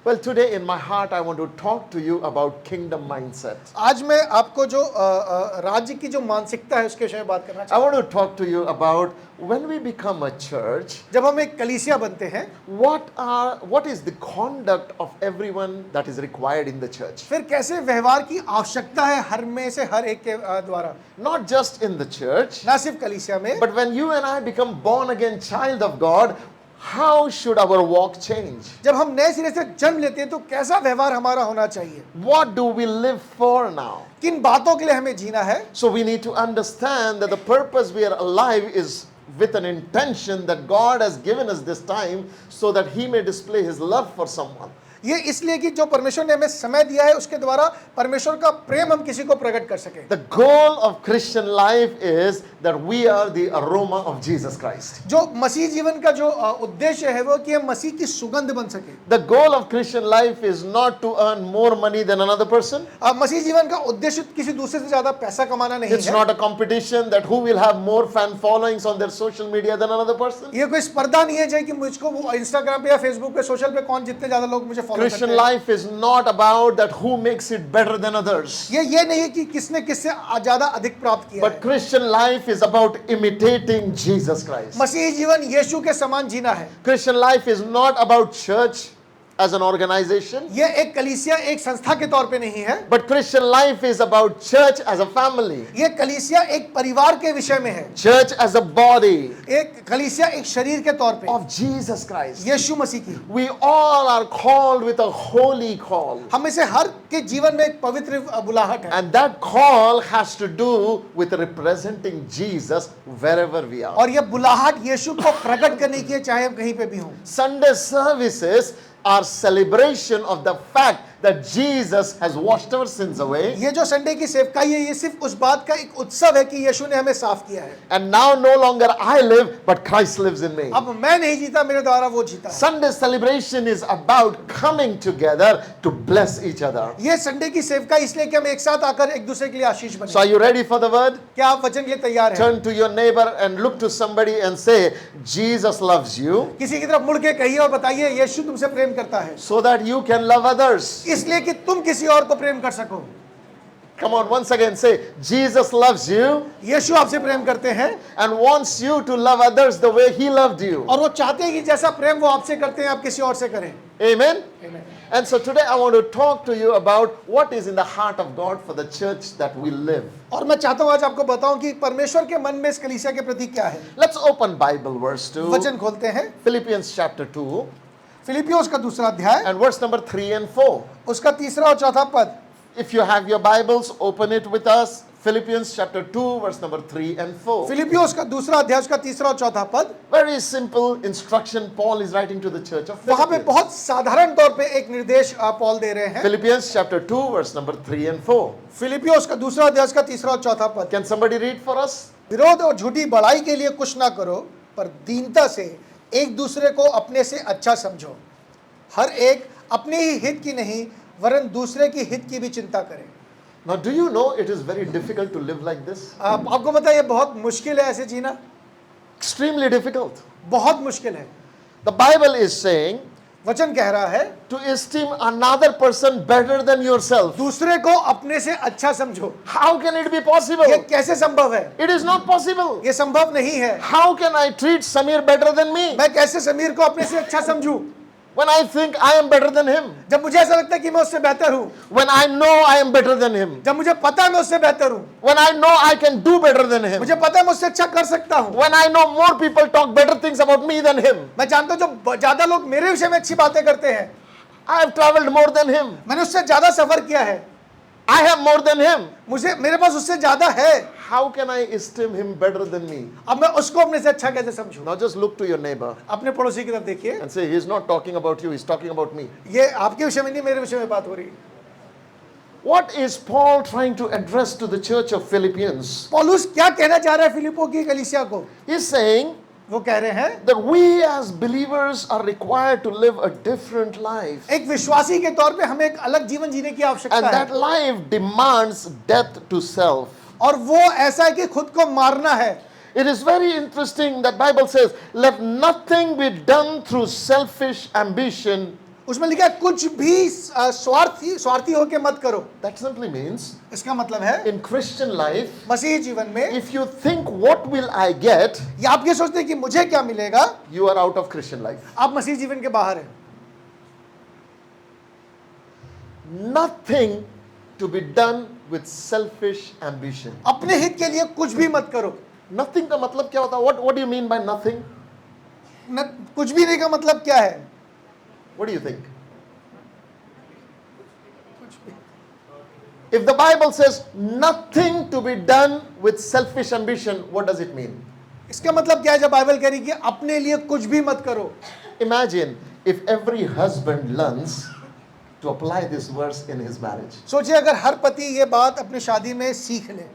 Well, today in my heart, I want to talk to you about kingdom mindset. आज मैं आपको जो राज्य की जो मानसिकता है उसके विषय में बात करना I चाहता want to talk to you about when we become a church, हूं। जब हम एक कलीसिया बनते हैं what is the conduct of everyone that is required in the church? फिर कैसे व्यवहार की आवश्यकता है हर में से हर एक के द्वारा, Not just in the church, ना सिर्फ कलीसिया में, but when you and I become born again child of God, how should our walk change? जब हम नए सिरे से जन्म लेते हैं तो कैसा व्यवहार हमारा होना चाहिए, What do we live for now? किन बातों के लिए हमें जीना है। So we need to understand that the purpose we are alive is with an intention that God has given us this time so that He may display His love for someone. ये इसलिए कि जो परमेश्वर ने हमें समय दिया है उसके द्वारा परमेश्वर का प्रेम हम किसी को प्रकट कर सके। The goal of Christian life is that we are the aroma of Jesus Christ. जो मसीह जीवन का जो उद्देश्य है वो कि हम मसीह की सुगंध बन सके। The goal of Christian life is not to earn more money than another person. मसीह जीवन का उद्देश्य किसी दूसरे से ज्यादा पैसा कमाना नहीं It's है। not a competition that who will have more fan followings on their social media than another person. ये कोई स्पर्धा नहीं है चाहे कि मुझको वो इंस्टाग्राम पे या फेसबुक पे सोशल पे कौन जितने ज्यादा लोग मुझे फॉलो करते Christian हैं। life is not about that who makes it better than others. ये नहीं है कि किसने किससे ज्यादा अधिक प्राप्त किया But है। Christian life is about imitating Jesus Christ. मसीह जीवन यीशु के समान जीना है। Christian life is not about church as an organization, ये एक कलीसिया एक संस्था के तौर पे नहीं है, but Christian life is about church as a family, ये कलीसिया एक परिवार के विषय में है, church as a body एक कलीसिया एक शरीर के तौर पे of Jesus Christ. यीशु मसीह की। We all are called with a holy call, हम में से हर के जीवन में एक पवित्र बुलाहट है, and that call has to do with representing Jesus wherever we are. और ये बुलाहट यीशु को प्रकट करने की है चाहे हम कहीं पे भी हों। Sunday services are celebration of the fact that Jesus has washed our sins away, ये जो संडे की सेवकाई है ये सिर्फ उस बात का एक उत्सव है कि यीशु ने हमें साफ किया है। and now no longer I live but Christ lives in me. अब मैं नहीं जीता, मेरे द्वारा वो जीता है। Sunday celebration is about coming together to bless each other. ये संडे की सेवकाई इसलिए कि हम एक साथ आकर एक दूसरे के लिए आशीष So are बने। you ready for the word? क्या आप वचन के लिए तैयार हैं? Turn to your neighbor and look to somebody and say, Jesus loves you, किसी की तरफ मुड़ के कहिए और बताइए यीशु तुमसे प्रेम करता है, so that you can love others. इसलिए कि तुम किसी और को प्रेम कर सको। Come on, once again say, Jesus loves you यीशु आपसे प्रेम करते हैं and wants you to love others the way He loved you. और वो चाहते हैं कि जैसा प्रेम वो आपसे करते हैं आप किसी और से करें। Amen? Amen. And so today I want to talk to you about what is in the heart of God for the church that we live. और मैं चाहता हूँ आज आपको बताऊं कि परमेश्वर के मन में इस कलीसिया के प्रति क्या है। Let's open Bible verse 2, वचन खोलते हैं, Philippians chapter 2 फिलिपियोस का दूसरा अध्याय and verse number 3 and 4. उसका तीसरा और चौथा पद। If you have your Bibles, open it with us. Philippians chapter 2 verse number 3 and 4. फिलिपियोस का दूसरा अध्याय उसका तीसरा और चौथा पद। Very simple instruction Paul is writing to the church of वहां पे Philippians. बहुत साधारण तौर पे एक निर्देश पौल दे रहे हैं। Philippians chapter 2 verse number 3 and 4. फिलिपियोस का दूसरा अध्याय उसका तीसरा और चौथा पद। Can somebody read for us? विरोध और झूठी बड़ाई के लिए कुछ ना करो, पर दीनता से एक दूसरे को अपने से अच्छा समझो। हर एक अपने ही हित की नहीं वरन दूसरे की हित की भी चिंता करे। Now do you know it is very difficult to live like this? आपको पता है ये बहुत मुश्किल है ऐसे जीना, Extremely difficult. बहुत मुश्किल है। The Bible is saying वचन कह रहा है to esteem another person better than yourself. दूसरे को अपने से अच्छा समझो। How can it be possible? ये कैसे संभव है? It is not possible. ये संभव नहीं है। How can I treat Samir better than me? मैं कैसे समीर को अपने से अच्छा समझूं When I think I am better than him. जब मुझे ऐसा लगता है कि मैं उससे बेहतर हूं, When I know I am better than him. जब मुझे पता है मैं उससे बेहतर हूं, When I know I can do better than him. मुझे पता है मैं उससे अच्छा कर सकता हूं। When I know more people talk better things about me than him. मैं जानता हूं जो ज्यादा लोग मेरे विषय में अच्छी बातें करते हैं, I have traveled more than him. मैंने उससे ज्यादा सफर किया है, I have more than him. मुझे मेरे पास उससे ज्यादा है। How can I esteem him better than me? अब मैं उसको अपने से अच्छा कैसे समझूं? Now just look to your neighbor अपने पड़ोसी की तरफ देखिए, and say, he is not talking about you, he is talking about me. ये आपके विषय में नहीं मेरे विषय में बात हो रही। What is Paul trying to address to the church of Philippians? पौलुस क्या कहना चाह रहा है फिलिप्पो की कलीसिया को? He's saying वो कह रहे हैं that we as believers are required to live a different life. एक विश्वासी के तौर पे हमें एक अलग जीवन जीने की And आवश्यकता that है, life demands death to self. और वो ऐसा है कि खुद को मारना है। It is very interesting that Bible says, let nothing be done through selfish ambition उसमें लिखा है कुछ भी स्वार्थी होके मत करो। That simply means इसका मतलब है in Christian life, मसीही जीवन में if you think what will I get, या आप ये सोचते हैं कि मुझे क्या मिलेगा, you are out of Christian life. आप मसीही जीवन के बाहर हैं। Nothing to be done with selfish ambition. अपने हित के लिए कुछ भी मत करो। Nothing का मतलब क्या होता है? What do you mean by nothing? कुछ भी नहीं का मतलब क्या है? What do you think? If the Bible says nothing to be done with selfish ambition, what does it mean? इसका मतलब क्या है जब बाइबल कह रही है कि अपने लिए कुछ भी मत करो? Imagine if every husband learns to apply this verse in his marriage. सोचिए अगर हर पति ये बात अपनी शादी में सीख ले,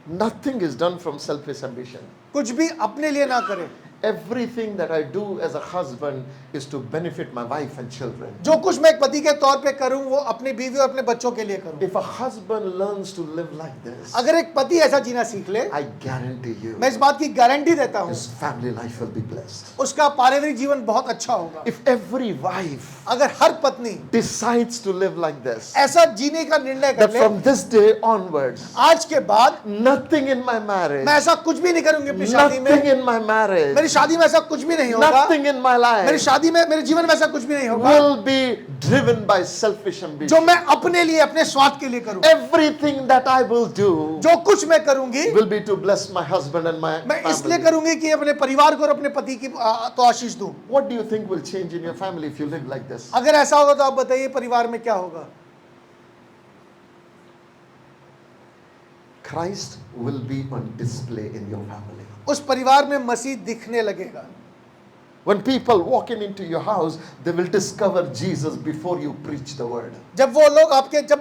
Nothing is done from selfish ambition. कुछ भी अपने लिए ना करे। Everything that I do as a husband is to benefit my wife and children. जो कुछ मैं एक पति के तौर पे करूं वो अपनी बीवी और अपने बच्चों के लिए करूं। If a husband learns to live like this, अगर एक पति ऐसा जीना सीख ले, I guarantee you, मैं इस बात की गारंटी देता हूं, his family life will be blessed. उसका पारिवारिक जीवन बहुत अच्छा होगा। If every wife अगर हर पत्नी decides to live like this, ऐसा जीने का निर्णय कर that ले, from this day onwards, आज के बाद nothing in my marriage, मैं ऐसा कुछ भी नहीं करूंगी अपनी शादी में, nothing in my marriage, मेरी शादी में ऐसा कुछ भी नहीं होगा, nothing in my मेरी life शादी में मेरे जीवन में ऐसा कुछ भी नहीं होगा will be driven by selfish जो ambition. मैं अपने लिए अपने स्वार्थ के लिए करूं। Everything that I will do जो कुछ मैं करूंगी will be to bless my husband and my मैं इसलिए family. करूंगी कि अपने परिवार को और अपने पति की तो आशीष दूं। What do you think will change in your family if you live like this? अगर ऐसा होगा तो आप बताइए परिवार में क्या होगा? Christ will be on display in your family. उस परिवार में मसीह दिखने लगेगा। When people walk into your house, they will discover Jesus before you preach the word. जब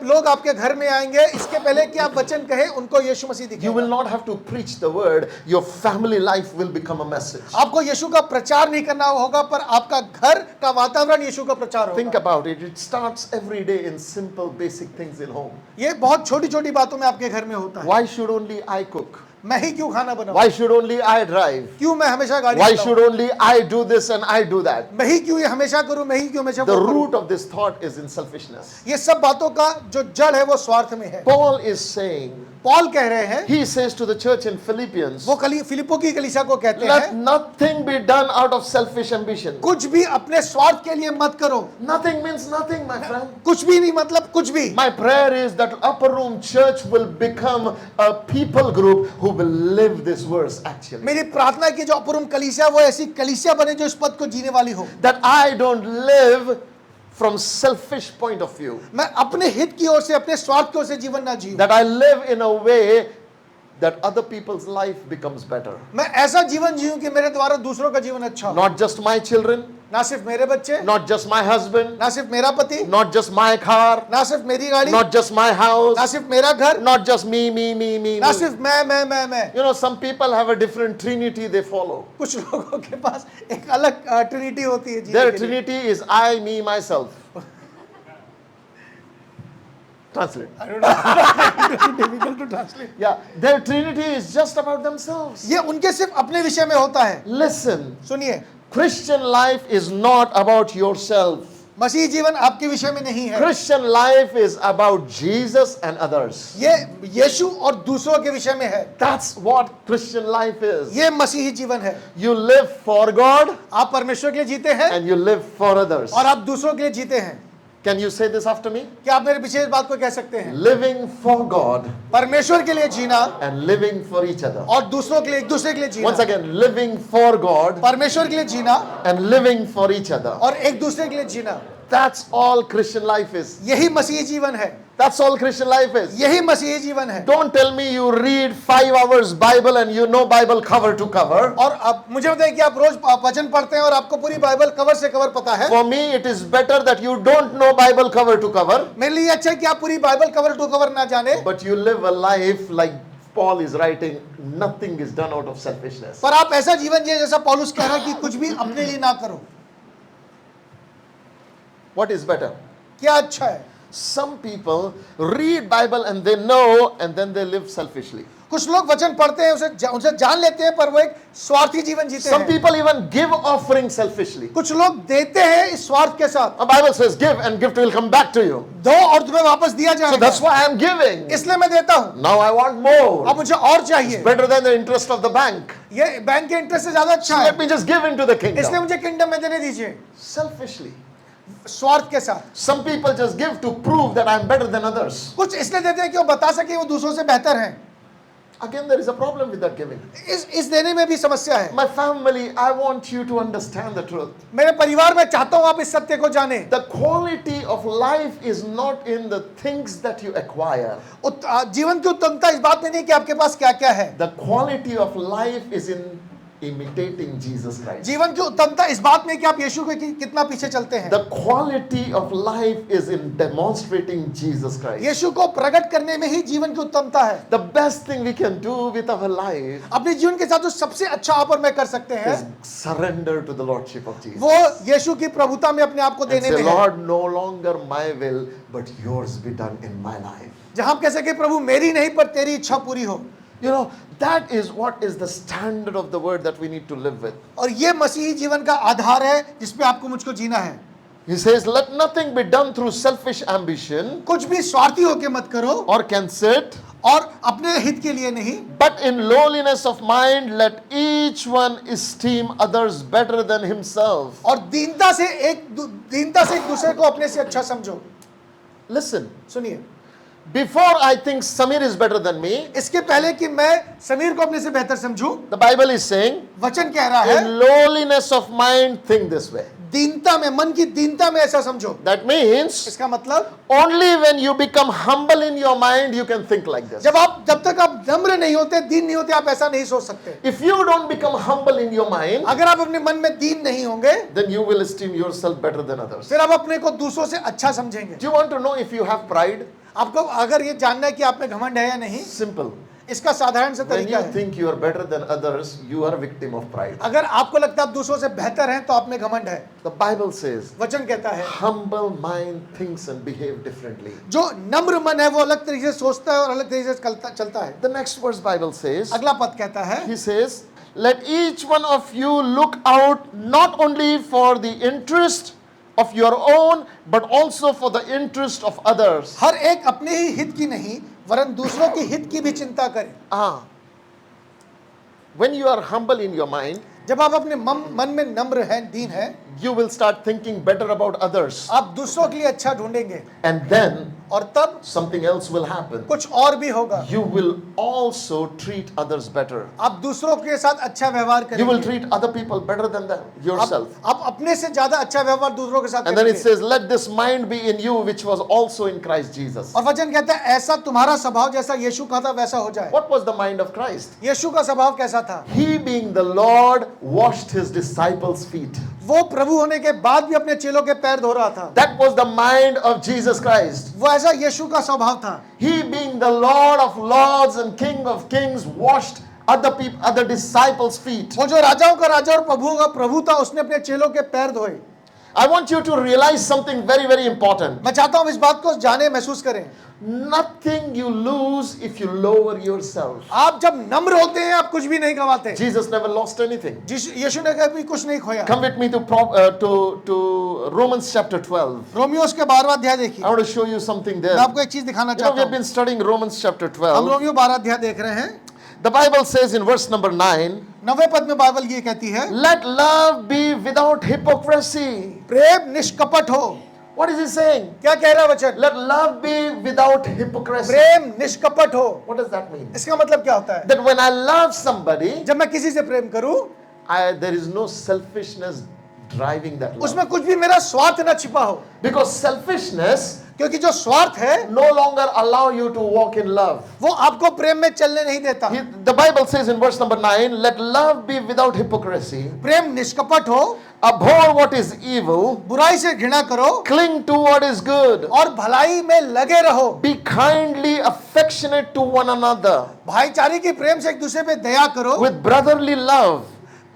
लोग आपके घर में आएंगे, इसके पहले कि आप वचन कहें, उनको यीशु मसीह दिखेगा। You will not have to preach the word. Your family life will become a message. आपको यीशु का प्रचार नहीं करना होगा, पर आपका घर का वातावरण यीशु का प्रचार Think होगा। about it. It starts every day in simple, basic things in home. ये बहुत छोटी-छोटी बातों में आपके घर में होता है। Why should only I cook? मैं ही क्यों खाना बनाऊं? Why should only I drive? क्यों मैं हमेशा गाड़ी Why चलाऊं? should only I do this and I do that? मैं ही क्यों ये हमेशा करूं, मैं ही क्यों हमेशा The वो करूं? root of this thought is in selfishness. ये सब बातों का जो जड़ है वो स्वार्थ में है। Paul is saying, पौल कह रहे हैं, he says to the church in Philippians, वो फिलिप्पो की कलीसिया को कहते let हैं, nothing be done out of selfish ambition. कुछ भी अपने स्वार्थ के लिए मत करो। Nothing means nothing, my friend. कुछ भी नहीं मतलब कुछ भी। My prayer is that Upper Room Church will become a people group who will live this verse actually. मेरी प्रार्थना है कि जो अपुरुम कलीसिया वो ऐसी कलीसिया बने जो इस पद को जीने वाली हो। That I don't live from selfish point of view. मैं अपने हित की ओर से, अपने स्वार्थ की ओर से जीवन ना जीऊं। That I live in a way that other people's life becomes better. मैं ऐसा जीवन जीऊं कि मेरे द्वारा दूसरों का जीवन अच्छा हो। Not just my children, ना सिर्फ मेरे बच्चे, not just my husband, ना सिर्फ मेरा पति, not just my car, ना सिर्फ मेरी गाड़ी, not just my ना house, सिर्फ मेरा घर, not just me. ना सिर्फ मैं। You know, some people have a different trinity they follow. कुछ लोगों के पास एक अलग ट्रिनिटी होती है जीने Their के लिए। trinity is I, me, myself. Translate. I don't know. Difficult to translate. Yeah, their trinity is just about themselves. ये उनके सिर्फ अपने विषय में होता है। Listen, सुनिए, Christian life is not about yourself. मसीह जीवन आपके विषय में नहीं है। Christian life is about Jesus and others. ये यीशु और दूसरों के विषय में है। That's what Christian life is. ये मसीही जीवन है। You live for God आप परमेश्वर के लिए जीते हैं and you live for others. और आप दूसरों के लिए जीते हैं। Can you say this after me? क्या आप मेरे पीछे इस बात को कह सकते हैं? Living for God परमेश्वर के लिए जीना and living for each other. और दूसरों के लिए, एक दूसरे के लिए जीना। Once again, living for God परमेश्वर के लिए जीना and living for each other. और एक दूसरे के लिए जीना। That's all Christian life is. यही मसीही जीवन है। That's all Christian life is. यही मसीही जीवन है। Don't tell me you read 5 hours Bible and you know Bible cover to cover. और अब मुझे बताइए कि आप रोज वचन पढ़ते हैं और आपको पूरी बाइबल कवर से कवर पता है। For me, it is better that you don't know Bible cover to cover, मेरे लिए अच्छा है कि आप पूरी बाइबल कवर टू कवर ना जाने, but you live a life like Paul is writing, nothing is done out of selfishness. पर आप ऐसा जीवन जिए जैसा पौलुस कह रहा है कि कुछ भी अपने लिए ना करो। What is better? क्या अच्छा है? Some people read Bible and they know and then they live selfishly. कुछ लोग वचन पढ़ते हैं, उसे जान लेते हैं, पर वो एक स्वार्थी जीवन जीते Some हैं। people even give offering selfishly. कुछ लोग देते हैं इस स्वार्थ के साथ, The Bible says, give and gift will come back to you. दो और तुम्हें वापस दिया So जाएगा, that's why I am giving. इसलिए मैं देता हूँ। Now I want more. अब मुझे और चाहिए, Better than the interest of the bank. ये बैंक के इंटरेस्ट से ज्यादा अच्छा So है, let me just give into the इसलिए kingdom. मुझे किंगडम में देने दीजिए। Selfishly. स्वार्थ के साथ Some people just give to prove that I am better than others. कुछ इसलिए देते हैं कि वो बता सके वो दूसरों से बेहतर हैं। Again, there is a problem with that giving. इस देने में भी समस्या है। My family, I want you to understand the truth. मेरे परिवार में चाहता हूं आप इस सत्य को जाने। The quality of life is not in the things that you acquire. जीवन की उत्तमता इस बात में नहीं कि आपके पास क्या क्या है, The quality of life is in imitating Jesus Christ. जीवन की उत्तमता इस बात में कि आप यीशु के कितना पीछे चलते हैं। The quality of life is in demonstrating Jesus Christ. यीशु को प्रकट करने में ही जीवन की उत्तमता है। The best thing we can do with our life अपने जीवन के साथ जो सबसे अच्छा आप और मैं कर सकते हैं is surrender to the Lordship of Jesus. वो यीशु की प्रभुता में अपने आप को And देने say, में है। Lord, no longer my will, but yours be done in my life. जहां आप कह सके प्रभु मेरी नहीं पर तेरी इच्छा पूरी हो। You know, that is what is the standard of the word that we need to live with. और ये मसीही जीवन का आधार है जिसपे आपको मुझको जीना है। He says, let nothing be done through selfish ambition कुछ भी स्वार्थी होके मत करो or conceit, और अपने हित के लिए नहीं, but in lowliness of mind, let each one esteem others better than himself. और दीनता से एक दूसरे को अपने से अच्छा समझो। Listen, सुनिए, before I think Samir is better than me, इसके पहले कि मैं समीर को अपने से बेहतर समझूं, the Bible is saying, वचन कह रहा है in lowliness of mind, think this way. दीनता में, मन की दीनता में ऐसा समझो। That means, इसका मतलब only when you become humble in your mind, you can think like this. जब तक आप नम्र नहीं होते, दीन नहीं होते, आप ऐसा नहीं सोच सकते। If you don't become humble in your mind, अगर आप अपने मन में दीन नहीं होंगे, then you will esteem yourself better than others. फिर आप अपने को दूसरों से अच्छा समझेंगे। Do you want to know if you have pride? आपको अगर ये जानना है कि आप में घमंड है या नहीं, Simple. इसका साधारण सा When तरीका you है, think you are better than others, you are a victim of pride. अगर आपको लगता है आप दूसरों से बेहतर हैं तो आप में घमंड है। The Bible says, वचन कहता है humble mind thinks and behave differently. जो नम्र मन है वो अलग तरीके से सोचता है और अलग तरीके से चलता है। The next verse Bible says, अगला पद कहता है, he says, let each one of you look out not only for the interest of your own, but also for the interest of others. हर एक अपने ही हित की नहीं वरन दूसरों के हित की भी चिंता करे। When you are humble in your mind, जब आप अपने मन में नम्र हैं, दीन हैं, you will start thinking better about others. आप दूसरों के लिए अच्छा ढूंढेंगे And then और तब something else will happen. कुछ और भी होगा। You will also treat others better. आप दूसरों के साथ अच्छा व्यवहार You will करेंगे। treat other people better than them, yourself. आप अपने से ज्यादा अच्छा व्यवहार दूसरों के साथ And then it करेंगे। says, let this mind be in you, which was also in Christ Jesus. और वचन कहता है ऐसा तुम्हारा स्वभाव जैसा यीशु का था वैसा हो जाए। What was the mind of Christ? यीशु का स्वभाव कैसा था? He, being the Lord, washed his disciples' feet. वो प्रभु होने के बाद भी अपने चेलों के पैर धो रहा था। That was the mind of Jesus Christ. वो ऐसा यीशु का स्वभाव था। He, being the Lord of lords and King of kings, washed other disciples' feet. वो जो राजाओं का राजा और प्रभुओं का प्रभु था, उसने अपने चेलों के पैर धोए। I want you to realize something very, very important. मैं चाहता हूं इस बात को जाने महसूस करें। Nothing you lose if you lower yourself. आप जब नम्र होते हैं आप कुछ भी नहीं गंवाते। Jesus never lost anything. यीशु ने कभी कुछ नहीं खोया। Come with me to Romans chapter 12. रोमियोस के 12वां अध्याय देखिए। I want to show you something there. मैं आपको एक चीज दिखाना You know, we चाहता have हूं। been studying Romans chapter हम 12. रोमियो 12 अध्याय देख रहे हैं। The Bible says in verse number 9, 9वें पद में बाइबल ये कहती है, let love be without hypocrisy. प्रेम निष्कपट हो। What is he saying? क्या कह रहा है वचन? Let love be without hypocrisy. प्रेम निष्कपट हो। What does that mean? इसका मतलब क्या होता है? That when I love somebody, जब मैं किसी से प्रेम करूं, there is no selfishness driving that love. उसमें कुछ भी मेरा स्वार्थ न छिपा हो, Because selfishness क्योंकि जो स्वार्थ है no longer allow you to walk in love. वो आपको प्रेम में चलने नहीं देता। The Bible says in verse number 9, let love be without hypocrisy. प्रेम निष्कपट हो, Abhor what is evil, बुराई से घृणा करो cling to what is good. और भलाई में लगे रहो। Be kindly affectionate to one another भाईचारे के प्रेम से एक दूसरे पे दया करो, with brotherly love,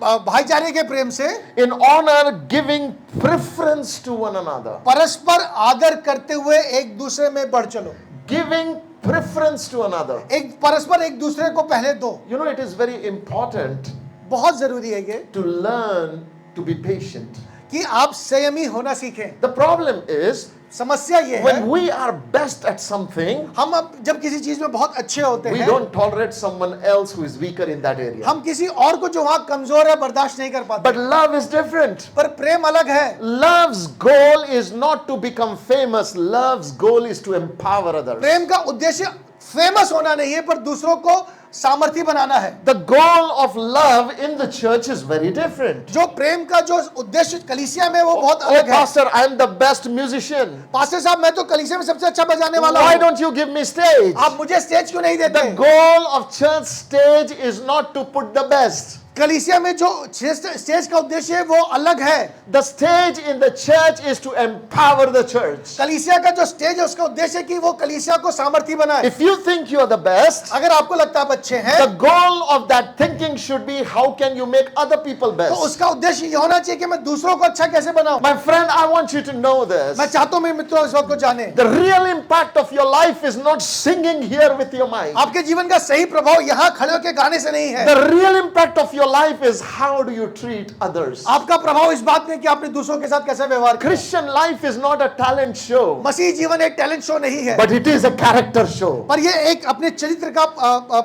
भाईचारे के प्रेम से in honor giving preference to one another. परस्पर आदर करते हुए एक दूसरे में बढ़ चलो। Giving preference to another. एक परस्पर एक दूसरे को पहले दो। You know, it is very important बहुत जरूरी है ये to learn to be patient. कि आप संयमी होना सीखें। The problem is, समस्या ये है when we are best at something, हम अब जब किसी चीज में बहुत अच्छे होते we हैं, don't tolerate someone else who is weaker in that area. हम किसी और को जो वहां कमजोर है बर्दाश्त नहीं कर पाते। But love is different. पर प्रेम अलग है। Love's goal is not to become famous. Love's goal is to empower others. प्रेम का उद्देश्य फेमस होना नहीं है, पर दूसरों को सामर्थी बनाना है। The goal of love in the church is very different. जो प्रेम का जो उद्देश्य कलीसिया में वो बहुत Oh, अलग है। pastor, I am the best musician. Pastor साहब, मैं तो कलीसिया में सबसे अच्छा बजाने वाला Why हूँ, don't you give me stage? आप मुझे स्टेज क्यों नहीं देते? The goal of church stage is not to put the best. कलीसिया में जो स्टेज का उद्देश्य है वो अलग है। The stage in the church is to empower the church. कलीसिया का जो स्टेज है उसका उद्देश्य है कि वो कलीसिया को सामर्थी बनाए। If you think you are the best, अगर आपको लगता है आप अच्छे हैं, the goal of that thinking should be how can you make other people तो best. उसका उद्देश्य ये होना चाहिए कि मैं दूसरों को अच्छा कैसे बनाऊं। My friend, I want you to know this. मैं चाहता हूं मेरे मित्रों इस बात को जाने। The real impact of your life is not singing here with your mind. आपके जीवन का सही प्रभाव यहाँ खड़े होकर गाने से नहीं है। The real impact of your life is how do you treat others. आपका प्रभाव इस बात में कि आपने दूसरों के साथ कैसे व्यवहार किया। Christian life is not a talent show, मसीह जीवन एक टैलेंट शो नहीं है, but it is a character show. पर ये एक अपने चरित्र का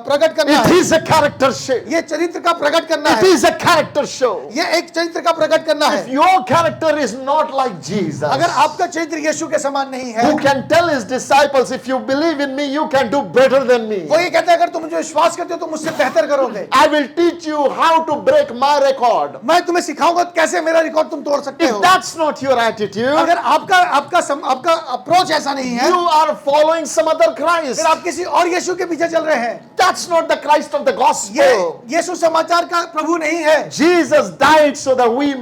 प्रकट करना It है। is a character show. ये चरित्र का प्रकट करना It है। is a character show. ये एक चरित्र का प्रकट करना If है। your character is not like Jesus, अगर आपका चरित्र यीशु के समान नहीं है, who can tell his disciples, if you believe in me, you can do better than me. वो ये कहता है अगर तुम मुझे विश्वास करते हो तो मुझसे बेहतर करोगे। I will teach you how to break my record. मैं तुम्हें सिखाऊंगा कैसे मेरा रिकॉर्ड तुम तोड़ सकते If हो। that's not your attitude, अगर आपका अप्रोच ऐसा नहीं है, you are following some other Christ. फिर आप किसी और यीशु के पीछे चल रहे हैं। That's not the Christ of the ये gospel. यीशु समाचार का प्रभु नहीं है। Jesus died so that we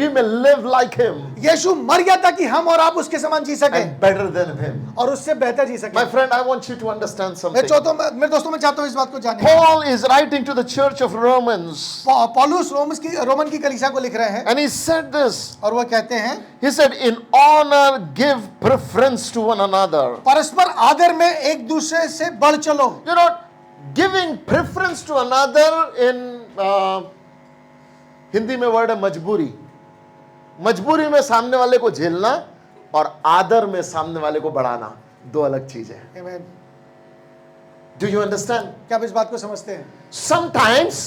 may live like him यीशु मर गया ताकि हम और आप उसके समान जी सके and better than him. और उससे बेहतर जी सके। My friend, I want you to understand मैं something. चाहता हूं, मेरे दोस्तों, मैं चाहता हूं इस बात को जाने। Paul is writing to the church of Romans, पौलुस रोमन की कलीसिया को लिख रहे हैं and he said this. और वो कहते हैं, He said, in honor, give preference to one another. परस्पर आदर में एक दूसरे से बढ़ चलो। You know, giving preference to another in Hindi में वर्ड है मजबूरी। मजबूरी में सामने वाले को झेलना और आदर में सामने वाले को बढ़ाना दो अलग चीज है। Amen। Do you understand? क्या आप इस बात को समझते हैं? Sometimes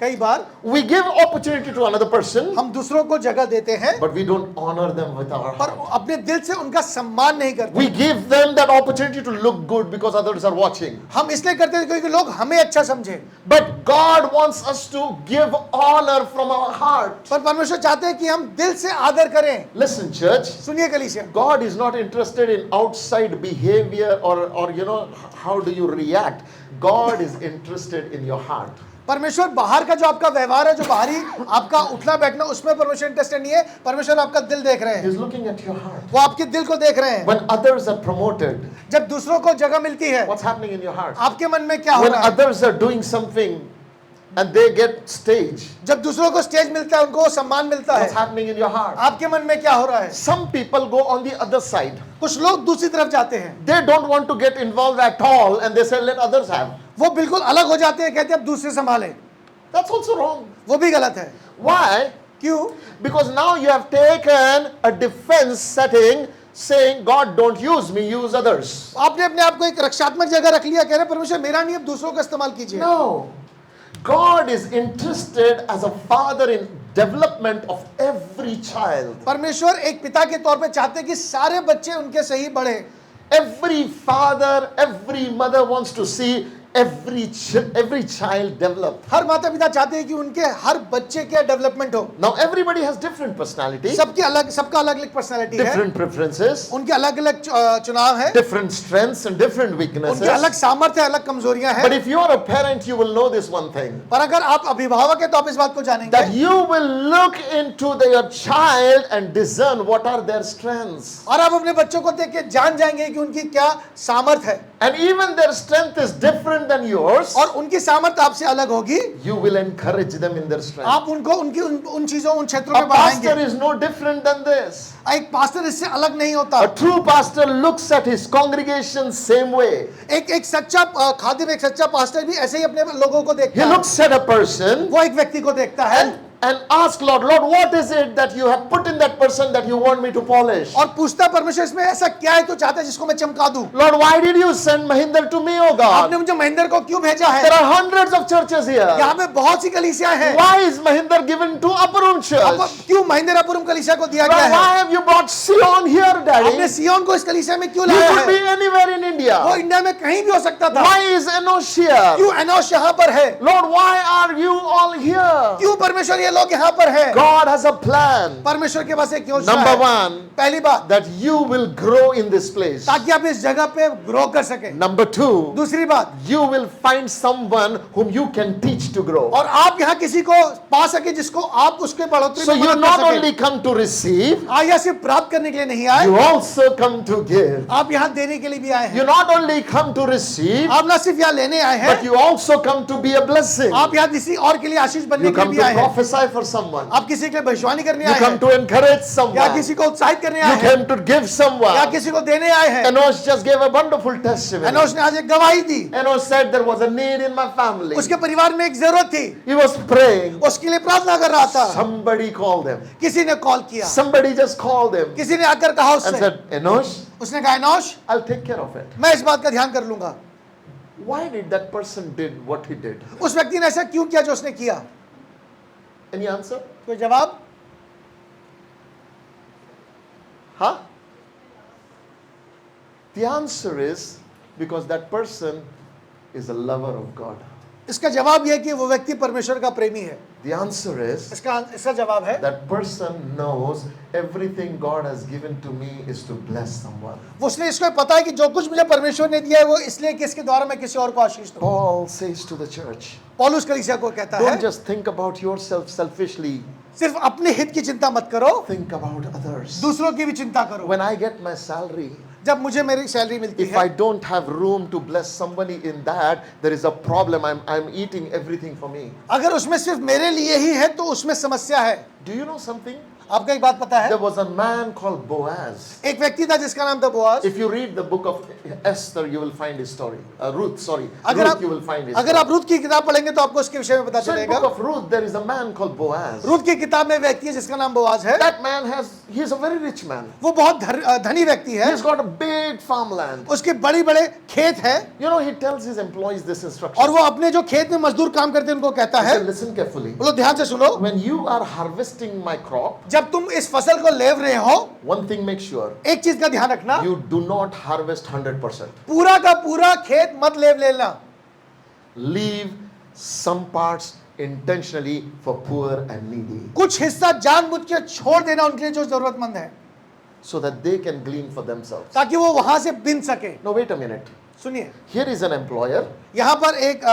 कई बार we give opportunity to another person, हम दूसरों को जगह देते हैं, but we don't honor them with our पर heart. अपने दिल से उनका सम्मान नहीं करते। We give them that opportunity to look good because others are watching. हम इसलिए करते हैं क्योंकि लोग हमें अच्छा समझे, But God wants us to give honor from our heart. पर परमेश्वर चाहते हैं कि हम दिल से आदर करें। Listen, church. सुनिए कलीसिया, God is not interested in outside behavior or you know how do you react. God is interested in your heart. परमेश्वर बाहर का जो आपका व्यवहार है, जो बाहरी आपका उठना बैठना, उसमें परमेश्वर इंटरेस्टेड नहीं है। परमेश्वर आपका दिल देख रहे हैं, He's looking at your heart. वो आपके दिल को देख रहे हैं। When others are promoted, जब दूसरों को जगह मिलती है, what's happening in your heart? आपके मन में क्या हो When रहा है? others are doing something and they get stage, जब दूसरों को स्टेज मिलता है, उनको सम्मान मिलता what's है, happening in your heart? आपके मन में क्या हो रहा है? Some people go on the other side. कुछ लोग दूसरी तरफ जाते हैं, They don't want to get involved at all and they say let others have. वो बिल्कुल अलग हो जाते हैं, कहते हैं अब दूसरे संभाले। That's also wrong. वो भी गलत है। Why? क्यों? Because now you have taken a defense setting saying God don't use me, use others. आपने अपने आप को एक रक्षात्मक जगह रख लिया, कह रहे परमेश्वर मेरा नहीं, अब दूसरों का इस्तेमाल कीजिए। No. God is interested as a father in development of every child. परमेश्वर एक पिता के तौर पे चाहते हैं कि सारे बच्चे उनके सही बढ़े। Every father, every mother wants to see every child develop. हर माता पिता चाहते हैं कि उनके हर बच्चे के डेवलपमेंट हो। Now everybody has different personality, सबका अलग अलग पर्सनालिटी है, different preferences, उनके अलग अलग चुनाव है, different strengths and different weaknesses. उनके अलग सामर्थ्य, अलग कमजोरियां But हैं। if you are a parent, you will know this one thing. पर अगर आप अभिभावक हैं तो आप इस बात को जानेंगे That you will look into your child and discern what are their strengths. और आप अपने बच्चों को देख के जान जाएंगे कि उनकी क्या सामर्थ्य है। And even their strength is different different than yours, और उनकी सामर्थ आपसे अलग होगी, you will encourage them in their strength. आप उनको उनकी उन चीजों उन क्षेत्रों A में बढ़ाएंगे। pastor is no different than this. एक पास्टर इससे अलग नहीं होता। A true pastor looks at his congregation same way. एक सच्चा खादिम, एक सच्चा पास्टर भी ऐसे ही अपने लोगों को He देखता है। looks at a person वो एक व्यक्ति को देखता है and ask Lord, what is it that you have put in that person that you want me to polish? और पूछता है परमेश्वर इसमें ऐसा क्या है तो चाहता है जिसको मैं चमका दूं। Lord, why did you send Mahinder to me, oh God? आपने मुझे महेंद्र को क्यों भेजा है? There are hundreds of churches here. यहाँ पे बहुत सी कलीसियां हैं। Why is Mahinder given to Aparum Church? क्यों महेंद्र अपुरम कलीसिया को दिया Lord, गया है? why have you brought Sion here, Daddy? आपने सियोन को इस कलीसिया में क्यों He लाया could be है? anywhere in वो India. इंडिया में कहीं भी हो सकता था। Why is Enosh here? क्यों एनोश यहाँ पर है? Lord, why are you all here? क्यों परमेश्वर ये लोग यहाँ पर है? God has a plan. परमेश्वर के पास एक योजना Number है। one, पहली बात, that you will grow in this place. ताकि आप इस जगह पे ग्रो कर सके। Number two, दूसरी बात, you will find someone whom you can teach to grow. और आप यहाँ किसी को पा सके जिसको आप उसके बढ़ोतरी So में you मदद not कर सके। only come to receive, आप यहाँ सिर्फ प्राप्त करने के लिए नहीं आए, you also come to give. आप यहाँ देने के लिए भी आए You हैं। not only come to receive, आप ना सिर्फ यहाँ लेने आए but हैं, you also come to be a blessing. आप यहाँ किसी और के लिए आशीष बनने You के लिए come भी to आए हैं। prophesy for someone. आप किसी के लिए भविष्यवाणी करने You आए come हैं, to encourage या someone. किसी को उत्साहित करने You आए हैं, came to give या someone. किसी को देने आए हैं। Enosh just gave a wonderful testimony. Enosh ने आज एक गवाही दी। Enosh said there was a need in my family. उसके परिवार में एक जरूरत थी, He was praying. उसके लिए प्रार्थना कर रहा था। Somebody called him. किसी ने कॉल किया, Somebody just called him किसी ने आकर कहा and उससे, said, Enosh, उसने कहा Enosh I'll take care of it. मैं इस बात का ध्यान कर लूंगा। Why did that person did what he did? उस व्यक्ति ने ऐसा क्यों किया जो उसने किया? Any answer? कोई जवाब? Huh? The answer is because that person is a lover of God. इसका जवाब यह है कि वो व्यक्ति परमेश्वर का प्रेमी है। The answer is इसका जवाब है, that person knows everything God has given to me is to bless someone. उसने इसको पता है कि जो कुछ मुझे परमेश्वर ने दिया है वो इसलिए कि इसके द्वारा मैं किसी और को आशीष दूं। Paul says to the church, पौलुस कलीसिया को कहता है, don't just think about yourself selfishly, सिर्फ अपने हित की चिंता मत करो, think about others. दूसरों की भी चिंता करो। When I get my salary, जब मुझे मेरी सैलरी मिलती if I है, don't have room to bless somebody in that, there is a problem. I'm eating everything for me. अगर उसमें सिर्फ मेरे लिए ही है तो उसमें समस्या है। Do you know something? आपको एक बात पता है, There was a man called Boaz. एक व्यक्ति था जिसका नाम था Boaz. If you read the book of Esther, you will find his story. Ruth, sorry. अगर Ruth, आप you will find his अगर story. आप रूथ की किताब पढ़ेंगे तो आपको उसके विषय में पता So in चलेगा। book of Ruth, there is a man called Boaz. Ruth की किताब में व्यक्ति है जिसका नाम बोआज है। That man he's a very rich man. वो बहुत धनी व्यक्ति है, He's got a big farmland. उसके बड़े बड़े खेत है, You know, he tells his employees this instruction. और वो अपने जो खेत में मजदूर काम करते हैं उनको कहता He है, said, listen carefully. बोलो ध्यान से सुनो, When you are harvesting my crop, जब तुम इस फसल को लेव रहे हो, one thing make sure, एक चीज का ध्यान रखना, you do not harvest 100%. पूरा का पूरा खेत मत लेव लेना, Leave some parts intentionally for poor and needy, कुछ हिस्सा जानबूझ के छोड़ देना उनके लिए जो जरूरतमंद है, so that they can glean for themselves. ताकि वो वहां से बिन सके। Now wait a minute. सुनिए, Here is an employer. यहाँ पर एक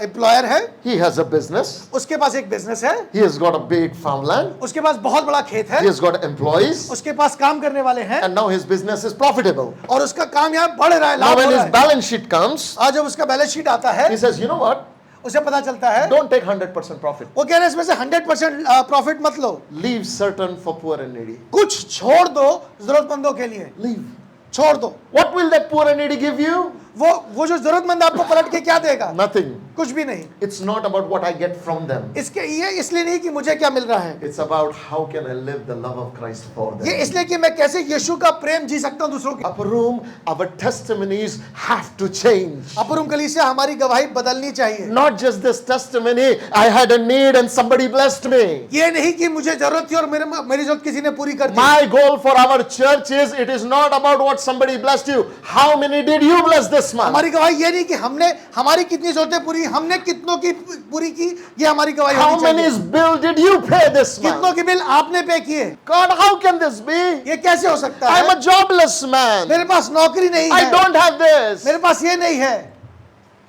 एम्प्लॉयर है, He has a business. उसके पास एक बिजनेस है, He has got a big farmland. उसके पास बहुत बड़ा खेत है, He has got employees. उसके पास काम करने वाले हैं, And now his business is profitable. और उसका काम यहाँ बढ़ रहा है, Now लाभ when हो रहा his है। balance sheet comes, आज जब उसका बैलेंस शीट आता है, he says, you know what? उसे पता चलता है, Don't take 100% profit. वो कह रहे हैं इसमें से 100% प्रॉफिट मत लो, Leave certain for poor and needy. कुछ छोड़ दो जरूरतमंदों के लिए, Leave. छोड़ दो। What will that poor and needy give you? वो जो जरूरतमंद आपको पलट के क्या देगा? Nothing. कुछ भी नहीं। It's not about what I get from them. इसके ये इसलिए नहीं कि मुझे क्या मिल रहा है, It's about how can I live the love of Christ for ये them. इसलिए कि मैं कैसे यीशु का प्रेम जी सकता हूँ दूसरों के। Upper room, our testimonies have to change. अपुरुम कलीसिया हमारी गवाही बदलनी चाहिए। Not just this testimony, I had a need and somebody blessed me. ये नहीं कि मुझे जरूरत थी और मेरी जरूरत किसी ने पूरी कर दी। My goal for our church is, it is not about what somebody blessed you. How many did you bless this month? हमारी गवाही ये नहीं कि हमने हमारी कितनी जरूरतें पूरी, हमने कितनों की पूरी की, ये हमारी गवाही How होनी चाहिए। many bill did you pay this कितनों month? की बिल आपने पे किए? God, how can this be? ये कैसे हो सकता I'm है? a jobless man. मेरे पास नौकरी नहीं I है, don't have this. मेरे पास ये नहीं है।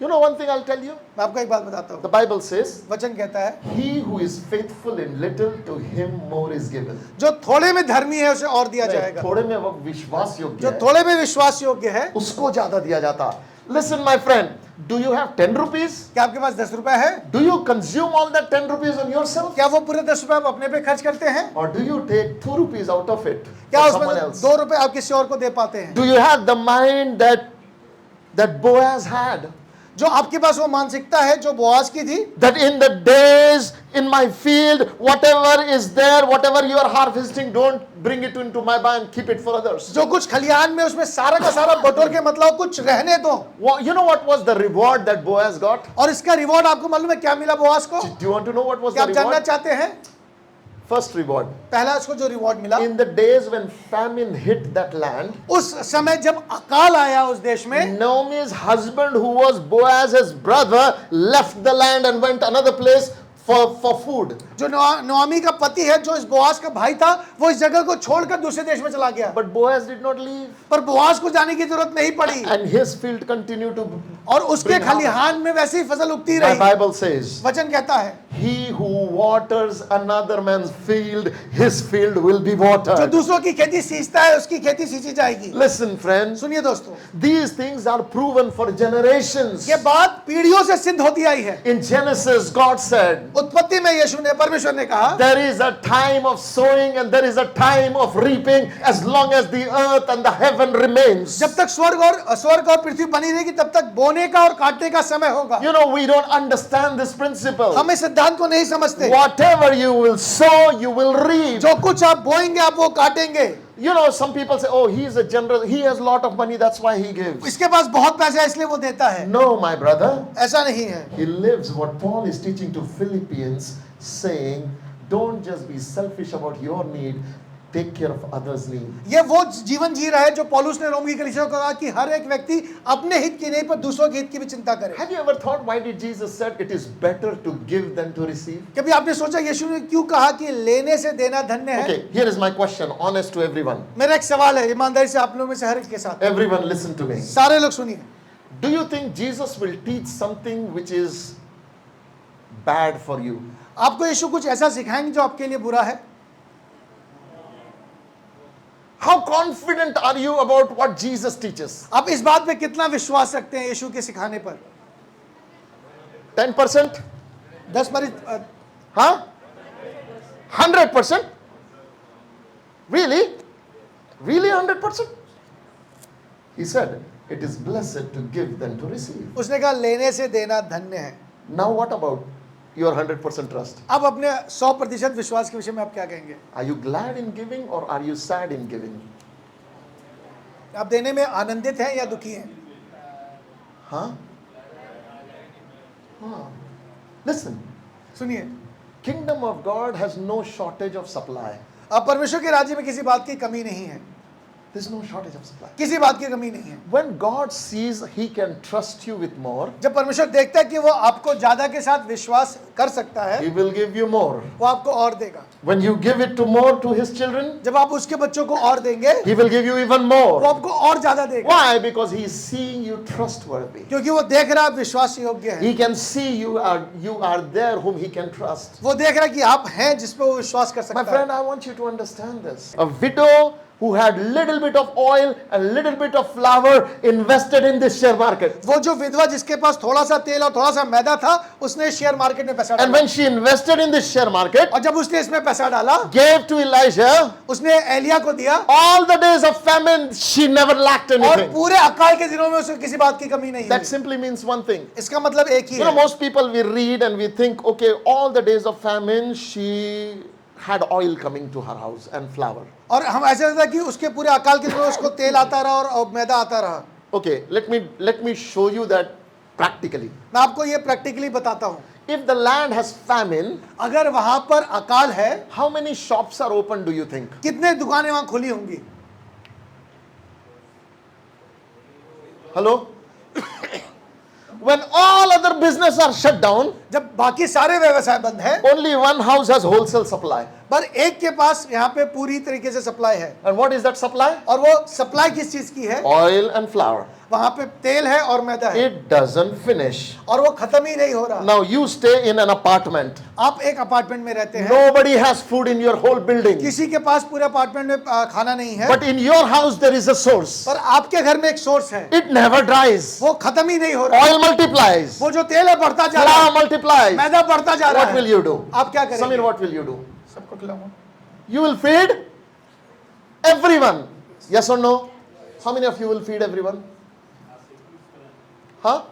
You know one thing I'll tell you? मैं आपको एक बात बताता The हूँ, Bible says, वचन कहता है, he who is faithful in little, to him more is given. जो थोड़े में धर्मी है उसे और दिया जाएगा, थोड़े में वो विश्वास योग्य जो है, थोड़े में विश्वास योग्य है उसको ज्यादा दिया जाता। Listen, my friend, do you have 10 rupees? क्या आपके पास 10 रुपए है? Do you consume all that 10 rupees on yourself? क्या वो पूरे 10 रुपए आप अपने पे खर्च करते हैं? Or do you take 2 rupees out of it क्या for उसमें someone से else? 2 रुपए आप किसी और को दे पाते हैं? Do you have the mind that Boaz had? जो आपके पास वो मानसिकता है जो बोआज की थी, That in the days in my field, whatever is there, whatever you are harvesting, don't bring it into my barn, keep it for others. जो कुछ खलिहान में उसमें सारा का सारा बटोर के मतलब कुछ रहने दो. You know what was the reward that Boaz got? और इसका रिवॉर्ड आपको मालूम है क्या मिला बोआज को? Do you want to know what was क्या the आप जानना reward? चाहते हैं? First reward. पहला उसको जो रिवॉर्ड मिला, In the days when famine hit that land, उस समय जब अकाल आया उस देश में, Naomi's husband, who was Boaz's brother, left the land and went another place for food. जो नोआमी का पति है जो इस बोआज का भाई था, वो इस जगह को छोड़कर दूसरे देश में चला गया. But Boaz did not leave, पर बोआज को जाने की जरूरत नहीं पड़ी and his field continued to. और उसके खलिहान में वैसे ही फसल उगती My रही. Bible says, वचन कहता है, he who waters another man's field, his field will be जो watered. दूसरों की खेती सींचता है उसकी खेती सींची जाएगी. Listen, friends, सुनिए दोस्तों, these things are proven for generations. ये बात पीढ़ियों से सिद्ध होती आई है. In Genesis, God said, उत्पत्ति में यीशु ने, परमेश्वर ने कहा, there is a time of sowing and there is a time of reaping as long as the earth and the heaven remains. जब तक स्वर्ग और पृथ्वी बनी रहेगी तब तक बोने का और काटने का समय होगा. You know, we don't understand this principle. हम इस सिद्धांत को नहीं समझते. Whatever you will sow, you will reap. जो कुछ आप बोएंगे आप वो काटेंगे. You know, some people say, oh, he is a generous, he has a lot of money, that's why he gives. इसके पास बहुत पैसा है इसलिए वो देता है. No, my brother. ऐसा नहीं है. He lives what Paul is teaching to Philippians, saying, don't just be selfish about your need, take care of others' need. ये वो जीवन जी रहा है जो पौलुस ने रोम की कलीसिया को कहा कि हर एक व्यक्ति अपने हित की नहीं पर दूसरों के हित की भी चिंता करे. Have you ever thought why did Jesus said it is better to give than to receive? कभी आपने सोचा यीशु ने क्यों कहा कि लेने से देना धन्य है? Okay, here is my question, honest to everyone. मेरा एक सवाल है ईमानदारी से आप लोगों में से हर एक के साथ. Everyone listen to me. सारे लोग सुनिए. Do you think Jesus will teach something which is bad for you? आपको यीशु कुछ ऐसा सिखाएंगे जो आपके लिए बुरा है? How confident are you about what Jesus teaches? आप इस बात पे कितना विश्वास रखते हैं यीशु के सिखाने पर? 10%? 10 मरीज Huh? 100%? Really? Really 100%? He said, it is blessed to give than to receive. उसने कहा लेने से देना धन्य है. Now what about your 100% trust? अब अपने 100% विश्वास के विषय में आप क्या कहेंगे? Are you glad in giving or are you sad in giving? आप देने में आनंदित हैं या दुखी हैं? Huh? Huh. Listen, सुनिए, kingdom of God has no shortage of supply. अब परमेश्वर के राज्य में किसी बात की कमी नहीं है. There's no shortage of supply. किसी बात की कमी नहीं है. When God sees he can trust you with more, जब परमेश्वर देखता है कि वो आपको ज्यादा के साथ विश्वास कर सकता है, he will give you more. वो आपको और देगा. When you give it to more to his children, जब आप उसके बच्चों को और देंगे, he will give you even वो more. आपको और ज्यादा देगा. Why? Because he is seeing you trustworthy. क्योंकि वो देख रहा है आप विश्वास योग्य हैं. He can see you are there whom he can trust. वो देख रहा है कि आप हैं जिस पे वो विश्वास कर My सकता है. friend, I want you to understand this. A widow who had little bit of oil and little bit of flour invested in this share market. वो जो विधवा जिसके पास थोड़ा सा तेल और थोड़ा सा मैदा था, उसने शेयर मार्केट में पैसा And डाला. when she invested in this share market, और जब उसने इसमें पैसा डाला, gave to Elijah, उसने एलिया को दिया all the days of famine, she never lacked और anything. पूरे अकाल के दिनों में उसे किसी बात की कमी नहीं That हुई. simply means one thing. इसका मतलब एक ही You know, है. most people we read and we think, okay, all the days of famine, she had oil coming to her house and flour. और हम ऐसे लगता है कि उसके पूरे अकाल के दिनों में उसको तेल आता रहा और मैदा आता रहा. Okay, let me show you that practically. मैं आपको ये प्रैक्टिकली बताता हूँ. If the land has famine, अगर वहां पर अकाल है, how many shops are open, do you think? कितने दुकानें वहां खुली होंगी? Hello? When all other business are shut down, जब बाकी सारे व्यवसाय बंद हैं, only one house has wholesale supply. पर एक के पास यहाँ पे पूरी तरीके से सप्लाई है। And what is that supply? और वो सप्लाई किस चीज की है? Oil and flour. वहां पे तेल है और मैदा है, It doesn't finish. और वो खत्म ही नहीं हो रहा। Now you stay in an apartment. आप एक अपार्टमेंट में रहते हैं, Nobody has food in your whole building. किसी के पास पूरे अपार्टमेंट में खाना नहीं है, But in your house there is a source. पर आपके घर में एक सोर्स है, It never dries. वो खत्म ही नहीं हो रहा। Oil multiplies. वो जो तेल है बढ़ता जा रहा Flour है, multiplies. मैदा बढ़ता जा रहा What will है। you do? आप क्या करेंगे? Samir, what will you do? सबको खिलाऊंगा। You will feed everyone. Yes or no? How many of you will feed everyone? Huh?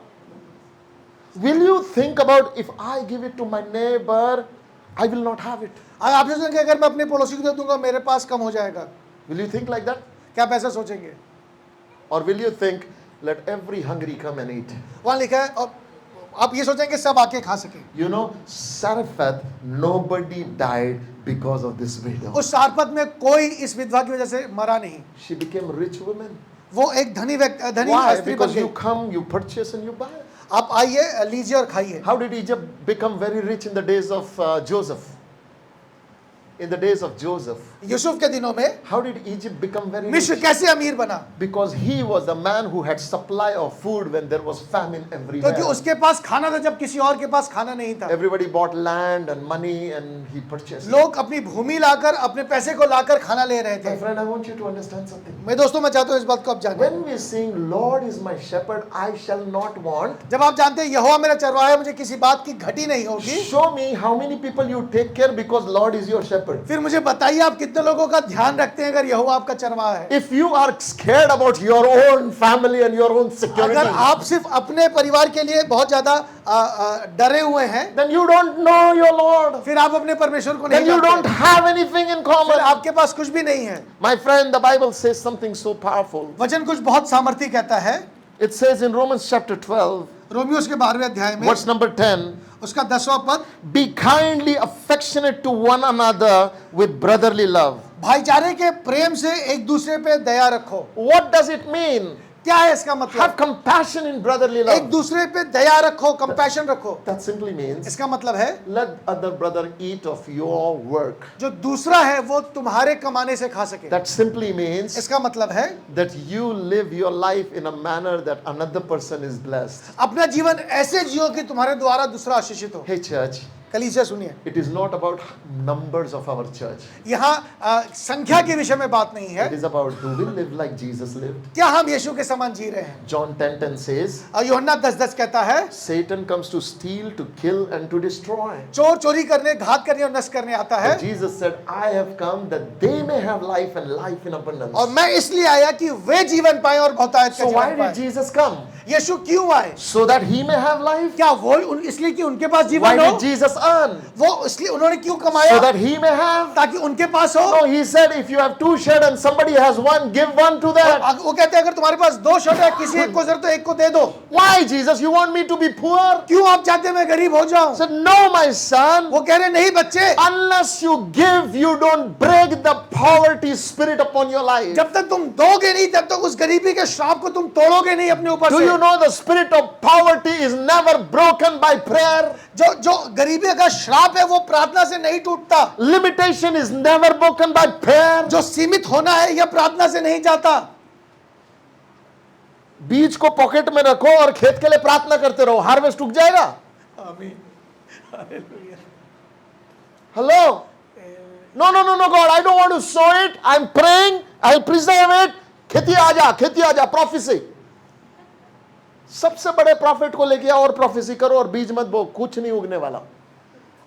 Will you think about if I give it to my neighbor, I will not have it? आज आप सोचेंगे अगर मैं अपने पड़ोसी को दे दूंगा मेरे पास कम हो जाएगा, Will you think like that? क्या आप ऐसा सोचेंगे? Or will you think, let every hungry come and eat? वहां लिखा है, और आप ये सोचेंगे सब आके खा सके। You know, Sarfat, nobody died because of this widow. उस सारपत में कोई इस विधवा की वजह से मरा नहीं, She became a rich woman. वो एक धनी Why? स्त्री बन Because you गई। come, you purchase and you buy. आप आइए, लीजिए और खाइए। How did Egypt become very rich in the days of Joseph? In the days of Joseph. Yusuf के दिनों में How did Egypt become very मिस्र rich? कैसे अमीर बना? Because he was the man who had supply of food when there was famine everywhere. क्योंकि उसके पास खाना था जब किसी और के पास खाना नहीं था। Everybody bought land and money and he purchased. लोग अपनी भूमि लाकर, अपने पैसे को लाकर खाना ले रहे My थे। friend, I want you to understand something. मैं दोस्तों, मैं चाहता हूँ इस बात को आप जानें। When we sing, Lord is my shepherd, I shall not want. जब आप जानते हैं यहोवा मेरा चरवाहा है, मुझे किसी बात की घटी नहीं होगी, Show me how many people you take care because Lord is your shepherd. फिर मुझे बताइए आप कितने लोगों का ध्यान रखते हैं अगर यहोवा आपका चरवाहा है। If you are scared about your own family and your own security, अगर आप सिर्फ अपने परिवार के लिए बहुत ज्यादा डरे हुए हैं, then you don't know your Lord. फिर आप अपने परमेश्वर को Then नहीं you don't जानते, have anything in फिर common. आपके पास कुछ भी नहीं है। My friend, the Bible says something so powerful. वचन कुछ बहुत सामर्थ्य कहता है। It says in Romans chapter 12, रोमियोस के 12वें अध्याय में verse number 10, उसका 10वां पद, be kindly affectionate to one another with brotherly love. भाईचारे के प्रेम से एक दूसरे पे दया रखो। What does it mean? क्या है इसका मतलब? Have compassion in brotherly एक love. दूसरे पे दया रखो, कंपैशन रखो। That simply means इसका मतलब है let other brother eat of your work. जो दूसरा है वो तुम्हारे कमाने से खा सके। That simply means इसका मतलब है that you live your life in a manner that another person is blessed. अपना जीवन ऐसे जियो कि तुम्हारे द्वारा दूसरा आशीषित हो। Hey church, कलीसिया सुनिए, it is not about numbers of our church. यहाँ संख्या के विषय में बात नहीं It है, is about do we live like Jesus lived? क्या हम यीशु के समान जी रहे हैं। John 10:10 says, और यूहन्ना 10:10 कहता है, Satan comes to steal, to kill and to destroy. चोर चोरी करने, घात करने और नष्ट करने आता है, But Jesus said, I have come that they may have life and life in abundance. और मैं इसलिए आया कि वे जीवन पाए और बहुतायत का So why जीवन did पाए। Jesus come? यीशु क्यों आए? So that he may have life. क्या वो इसलिए कि उनके पास Why जीवन हो? did Jesus earn? वो इसलिए उन्होंने क्यों So कमाया? that he may have. ताकि उनके पास हो। No, he said, if you have 2 shed and somebody has 1, give 1 to that. वो कहते हैं अगर तुम्हारे पास 2 शर्ट है, किसी एक को जरूरत तो एक को दे दो। Why, Jesus? You want me to be poor? क्यों आप चाहते हैं मैं गरीब हो जाऊं? I said, no, my son. वो कह रहे नहीं बच्चे, Unless you give, you don't break the poverty spirit upon your life. जब तक तुम दोगे नहीं तब तक उस गरीबी के श्राप को तुम तोड़ोगे नहीं अपने ऊपर Do से। you know the spirit of poverty is never broken by prayer? जो गरीबी का श्राप है वो प्रार्थना से नहीं टूटता। Limitation is never broken by prayer. जो सीमित होना है यह प्रार्थना से नहीं जाता। बीज को पॉकेट में रखो और खेत के लिए प्रार्थना करते रहो, हार्वेस्ट उग जाएगा। आमीन, hallelujah. Hello? No, God, I don't want to sow it. I'm praying. I'll preserve it. खेती आ जा, prophecy. सबसे बड़े प्रॉफिट को लेके आओ और प्रोफेसी करो और बीज मत बो, कुछ नहीं उगने वाला।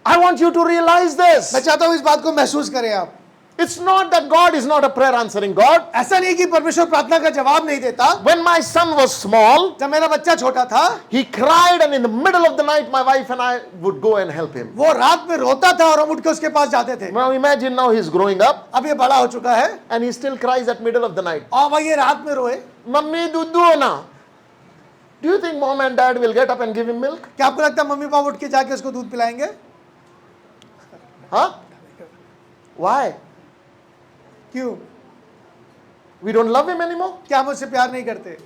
I want you to realize this. मैं चाहता हूं इस बात को महसूस करें आप। It's not that God is not a prayer answering God. ऐसा नहीं कि परमेश्वर प्रार्थना का जवाब नहीं देता। When my son was small, जब मेरा बच्चा छोटा था, he cried and in the middle of the night my wife and I would go and help him. वो रात में रोता था और हम उठ के उसके पास जाते थे। Now imagine now he's growing up अब ये बड़ा हो चुका है and he still cries at middle of the night. और वह ये रात में रोए। Mummy, दूध दो ना. Do you think mom and dad will get up and give him milk? क्या आपको लगता है मम्मी पापा उठ के जाके उसको दूध पिलाएंगे? Huh? Why? क्यों? We don't love him anymore? क्या हम उससे प्यार नहीं करते?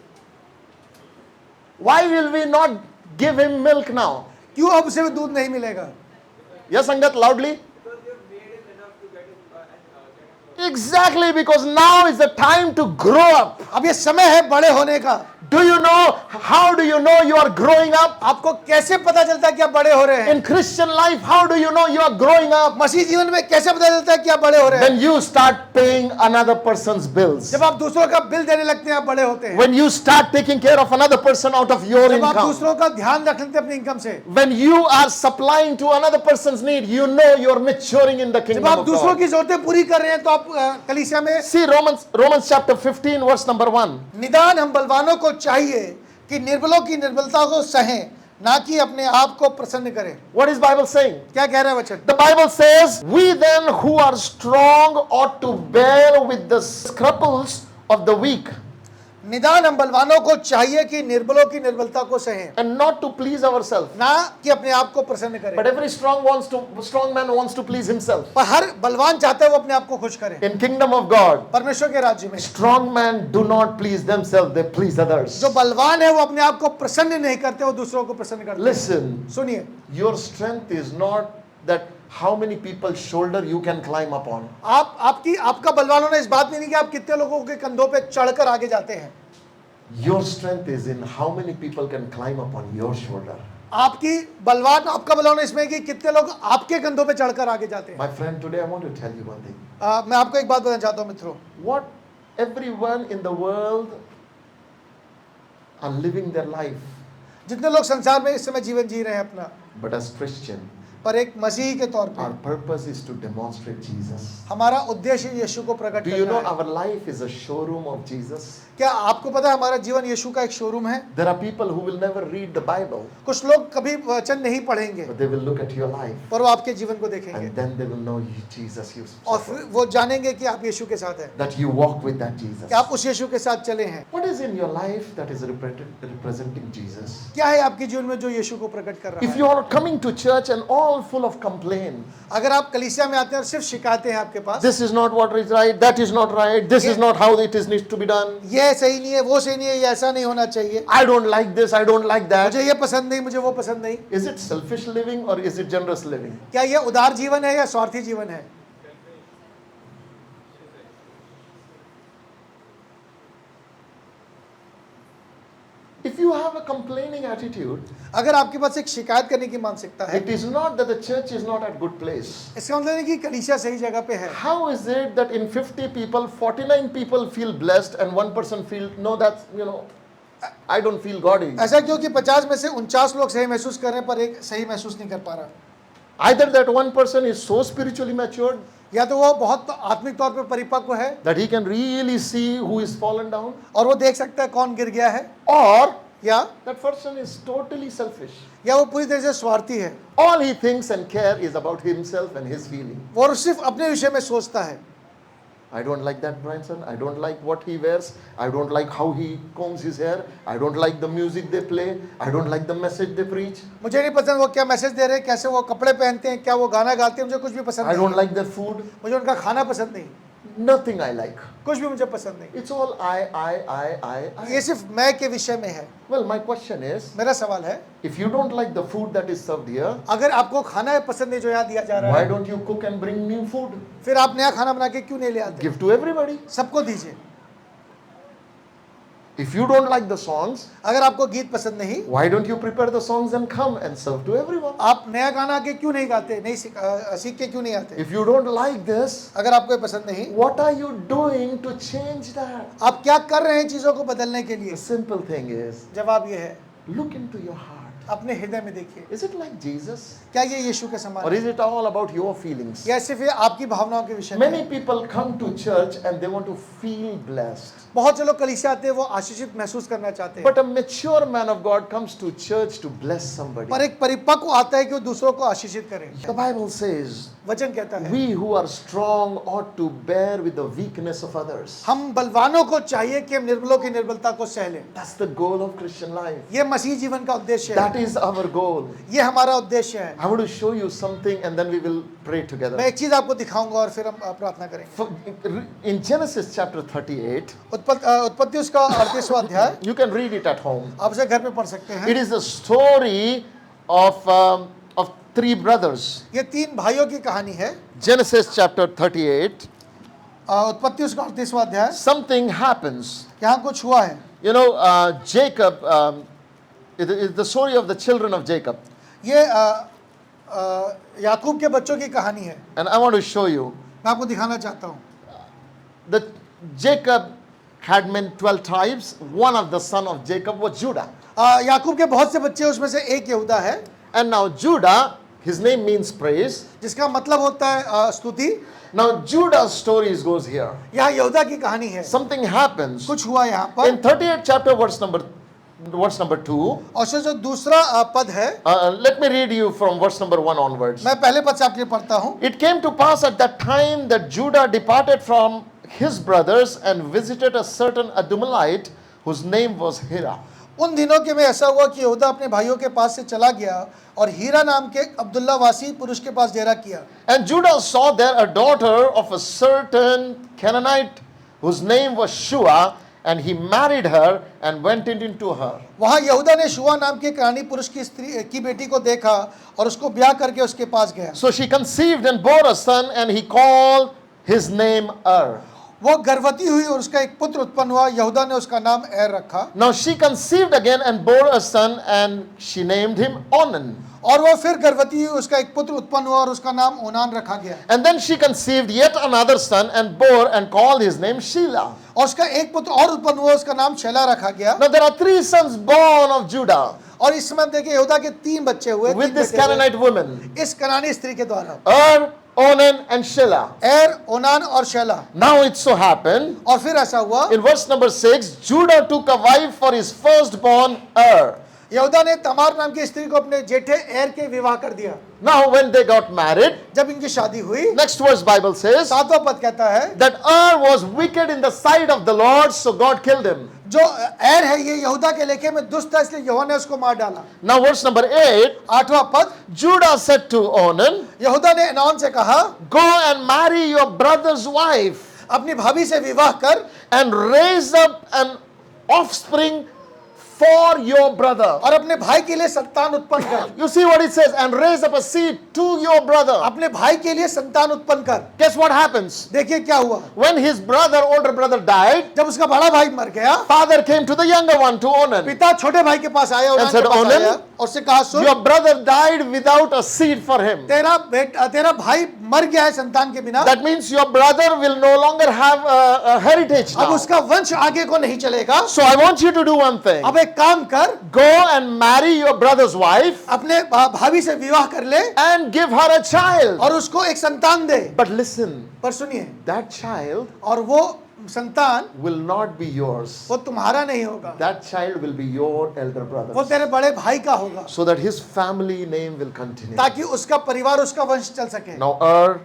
Why will we not give him milk now? क्यों अब उसे दूध नहीं मिलेगा? Yes, Sangat, loudly. Because you have made him enough to get Exactly, because now is the time to grow up. अब ये समय है बड़े होने का। Do you know, how do you know you are growing up? आपको कैसे पता चलता है कि आप बड़े हो रहे हैं? In Christian life, how do you know you are growing up? मसीह जीवन में कैसे पता चलता है कि आप बड़े हो रहे हैं? When you start paying another person's bills. जब आप दूसरों का बिल देने लगते हैं, आप बड़े होते हैं। When you start taking care of another person out of your जब आप income. दूसरों का ध्यान रख लेते हैं अपनी इनकम से, When you are supplying to another person's need, you know you are maturing in the जब kingdom आप of दूसरों God. की जरूरतें पूरी कर रहे हैं, तो आप कलीसिया में See Romans chapter 15 verse number 1. निदान हम बलवानों को चाहिए कि निर्बलों की निर्बलता को सहें, ना कि अपने आप को प्रसन्न करें। What is Bible saying? क्या कह रहा है वचन? The Bible says, we then who are strong ought to bear with the scruples of the weak निदान हम बलवानों को चाहिए कि निर्बलों की निर्बलता को सहें, and not to please ourselves. ना कि अपने आप को प्रसन्न करें। But every strong man wants to please himself. पर हर बलवान चाहता है वो अपने आप को खुश करे। In kingdom of God, परमेश्वर के राज्य में strong men do not please themselves, they please others. जो बलवान है वो अपने आप को प्रसन्न नहीं करते, वो दूसरों को प्रसन्न करते हैं। Listen, सुनिए, your strength is not that how many people's shoulder you can climb upon. आपका बलवान होना इस बात में नहीं कि आप कितने लोगों के कंधों पे चढ़कर आगे जाते हैं। Your strength is in how many people can climb upon your shoulder. आपका बलवान इसमें कि कितने लोग आपके कंधों पे चढ़कर आगे जाते हैं। My friend, today I want to tell you one thing. मैं आपको एक बात बताना चाहता हूँ मित्रों, What everyone in the world are living their life, जितने लोग संसार में इस समय जीवन जी रहे हैं अपना, but as Christian, पर एक मसीही के तौर our पे purpose is to demonstrate Jesus. हमारा उद्देश्य यीशु को प्रकट Do you know करना है। our life is a showroom of Jesus? क्या आपको पता है हमारा जीवन यीशु का एक शोरूम है? There are people who will never read the Bible, कुछ लोग कभी वचन नहीं पढ़ेंगे, but they will look at your life पर वो आपके जीवन को देखेंगे and then they will know you, Jesus, you और फिर वो जानेंगे कि आप यीशु के साथ हैं, that you walk with that Jesus. कि आप उस यीशु के साथ चले हैं। What is in your life that is representing Jesus? क्या है आपके जीवन में जो यीशु को प्रकट कर रहा If है? you are coming to church and all full of complaint, अगर आप कलीसिया में आते हैं और सिर्फ शिकायतें हैं आपके पास, this is not what is right, that is not right, this is not how it is needs to be done. ये सही नहीं है, वो सही नहीं है, ये ऐसा नहीं होना चाहिए, I don't like this, I don't like that. मुझे ये पसंद नहीं, मुझे वो पसंद नहीं। Is it selfish living or is it generous living? क्या ये उदार जीवन है या स्वार्थी जीवन है? If you have a complaining attitude, अगर आपके पास एक शिकायत करने की मानसिकता है, it is not that the church is not at good place. इसका मतलब है कि कलीसिया सही जगह पे है। How is it that in 50 people, 49 people feel blessed and one person feel, no, that's, I don't feel godly. ऐसा क्यों कि 50 में से 49 लोग सही महसूस कर रहे हैं पर एक सही महसूस नहीं कर पा रहा? Either that one person is so spiritually matured या तो वो बहुत आत्मिक तौर पे परिपक्व है that he can really see who is fallen down, और वो देख सकता है कौन गिर गया है, or या that person is totally selfish. वो पूरी तरह से स्वार्थी है, All he thinks and care is about himself and his feeling. वो सिर्फ अपने विषय में सोचता है। I don't like that grandson. I don't like what he wears. I don't like how he combs his hair. I don't like the music they play. I don't like the message they preach. मुझे नहीं पसंद वो क्या message दे रहे हैं, कैसे वो कपड़े पहनते हैं, क्या वो गाना गाते हैं, मुझे कुछ भी पसंद I नहीं। don't like their food. मुझे उनका खाना पसंद नहीं, Nothing I like. कुछ भी मुझे पसंद नहीं। It's all I. ये सिर्फ मैं के विषय में है। Well, my question is, मेरा सवाल है, if you don't like the food that is served here, अगर आपको खाना पसंद नहीं जो यहाँ दिया जा रहा why है, don't you cook and bring new food? फिर आप नया खाना बना के क्यों नहीं ले आते? Give to everybody. सबको दीजिए। If you don't like the songs, अगर आपको गीत पसंद नहीं, why don't you prepare the songs and come and serve to everyone? आप नया गाना के क्यों नहीं गाते, नहीं सीख के क्यों नहीं आते? If you don't like this, अगर आपको ये पसंद नहीं, what are you doing to change that? आप क्या कर रहे हैं चीजों को बदलने के लिए? The simple thing is, जवाब ये है, look into your heart. अपने हृदय में देखिए, Is it like Jesus? क्या ये यीशु के समान Or है? is it all about your feelings? या सिर्फ ये आपकी भावनाओं के विषय में Many है? people come to church and they want to feel blessed. बहुत से लोग कलीसिया आते हैं, वो आशीषित महसूस करना चाहते हैं, But a mature man of God comes to church to bless somebody. पर एक परिपक्व आता है कि वो दूसरों को आशीषित करे। The Bible says, वचन कहता है, we who are strong ought to bear with the weakness of others. हम बलवानों को चाहिए कि हम निर्बलों की निर्बलता को सह लें। That's the goal of Christian life. ये मसीह जीवन का उद्देश्य है, That is our goal. ये हमारा उद्देश्य है। I want to show you something and then we will pray मैं together. एक चीज आपको दिखाऊंगा और फिर हम प्रार्थना करेंगे। In Genesis chapter 38, उत्पत्ति उसका 38वां अध्याय, you can read it at home. आप उसे घर पे पढ़ सकते हैं। It is the story of three brothers. ये तीन भाइयों की कहानी है। Genesis chapter 38. उत्पत्ति उसका 38वां अध्याय, something happens. यहाँ कुछ हुआ है। You know, Jacob, it is the story of the children of Jacob. ये याकूब के बच्चों की कहानी है। And I want to show you. मैं आपको दिखाना चाहता हूँ। The Jacob had many 12 tribes. One of the son of Jacob was Judah. याकूब के बहुत से बच्चे, उसमें से एक यहूदा है, And now Judah, his name means praise. जिसका मतलब होता है स्तुति। Now Judah's stories goes here. यहाँ यहूदा की कहानी है। Something happens. कुछ हुआ यहाँ पर। In 38th chapter, verse number 2. और उससे जो दूसरा पद है, Let me read you from verse number 1 onwards. मैं पहले पद से आपके लिए पढ़ता हूँ। It came to pass at that time that Judah departed from his brothers and visited a certain Adumalite whose name was Hira. उन दिनों के में ऐसा हुआ कि यहूदा अपने भाइयों के पास से चला गया और हीरा नाम के अब्दुल्ला वासी पुरुष के पास डेरा किया। And Judah saw there a daughter of a certain Canaanite whose name was Shua, and he married her and went into her. वहाँ यहूदा ने शुआ नाम के कनानी पुरुष की स्त्री की बेटी को देखा और उसको ब्याह करके उसके पास गया। So she conceived and bore a son, and he called his name वो गर्भवती हुई और उसका एक पुत्र उत्पन्न हुआ, यहूदा ने उसका नाम एर रखा। Now she conceived again and bore a son, and she named him Onan. और वो फिर गर्भवती हुई, उसका एक पुत्र उत्पन्न हुआ और उसका नाम ओनान रखा गया। And then she conceived yet another son and bore and called his name Shelah. और उसका एक पुत्र और उत्पन्न हुआ, उसका नाम शेला रखा गया। Now there are 3 sons born of Judah और इस समय देखिए यहूदा के 3 बच्चे हुए, with 3 this बेटे हुए, Canaanite woman, इस कनानी स्त्री के द्वारा, Onan and Shelah. एर, ओनान और शेला। Now it so happened, और फिर ऐसा हुआ, in verse number 6, Judah took a wife for his firstborn यहूदा ने तमार नाम की स्त्री को अपने जेठे एर के विवाह कर दिया। Now when they got married, जब इनकी शादी हुई, next verse Bible says 7वां पद कहता है that was wicked in the sight of the Lord, so God killed him. जो एर है ये यहूदा के लेखे में दुष्ट था, इसलिए यहोवा ने उसको मार डाला। Now verse number 8, 8वां पद, Judah said to Onan, यहूदा ने एनोन से कहा, go and marry your brother's wife अपनी भाभी से विवाह कर and raise up an offspring for your brother. और अपने भाई के लिए संतान उत्पन्न कर। You see what it says, and raise up a seed to your brother. अपने भाई के लिए संतान उत्पन्न कर। Guess what happens? देखिए क्या हुआ, When his older brother died, जब उसका बड़ा भाई मर गया, father came to the younger one, to Onan. पिता छोटे भाई के पास आया, ओनान said, के पास "Onan, आया और उससे कहा, सुन, Your brother died without a seed for him. तेरा भाई मर गया है संतान के बिना। That means your brother will no longer have a heritage अब now. उसका वंश आगे को नहीं चलेगा। So I want you to do one thing. अब एक काम कर, Go and marry your brother's wife अपने भाभी से विवाह कर ले and give her a child. और उसको एक संतान दे। But listen, पर सुनिए, that child और वो संतान will not be yours. वो तुम्हारा नहीं होगा, That child will be your elder वो brother. तेरे बड़े भाई का होगा, So that his family name will continue. ताकि उसका परिवार, उसका वंश चल सके। Now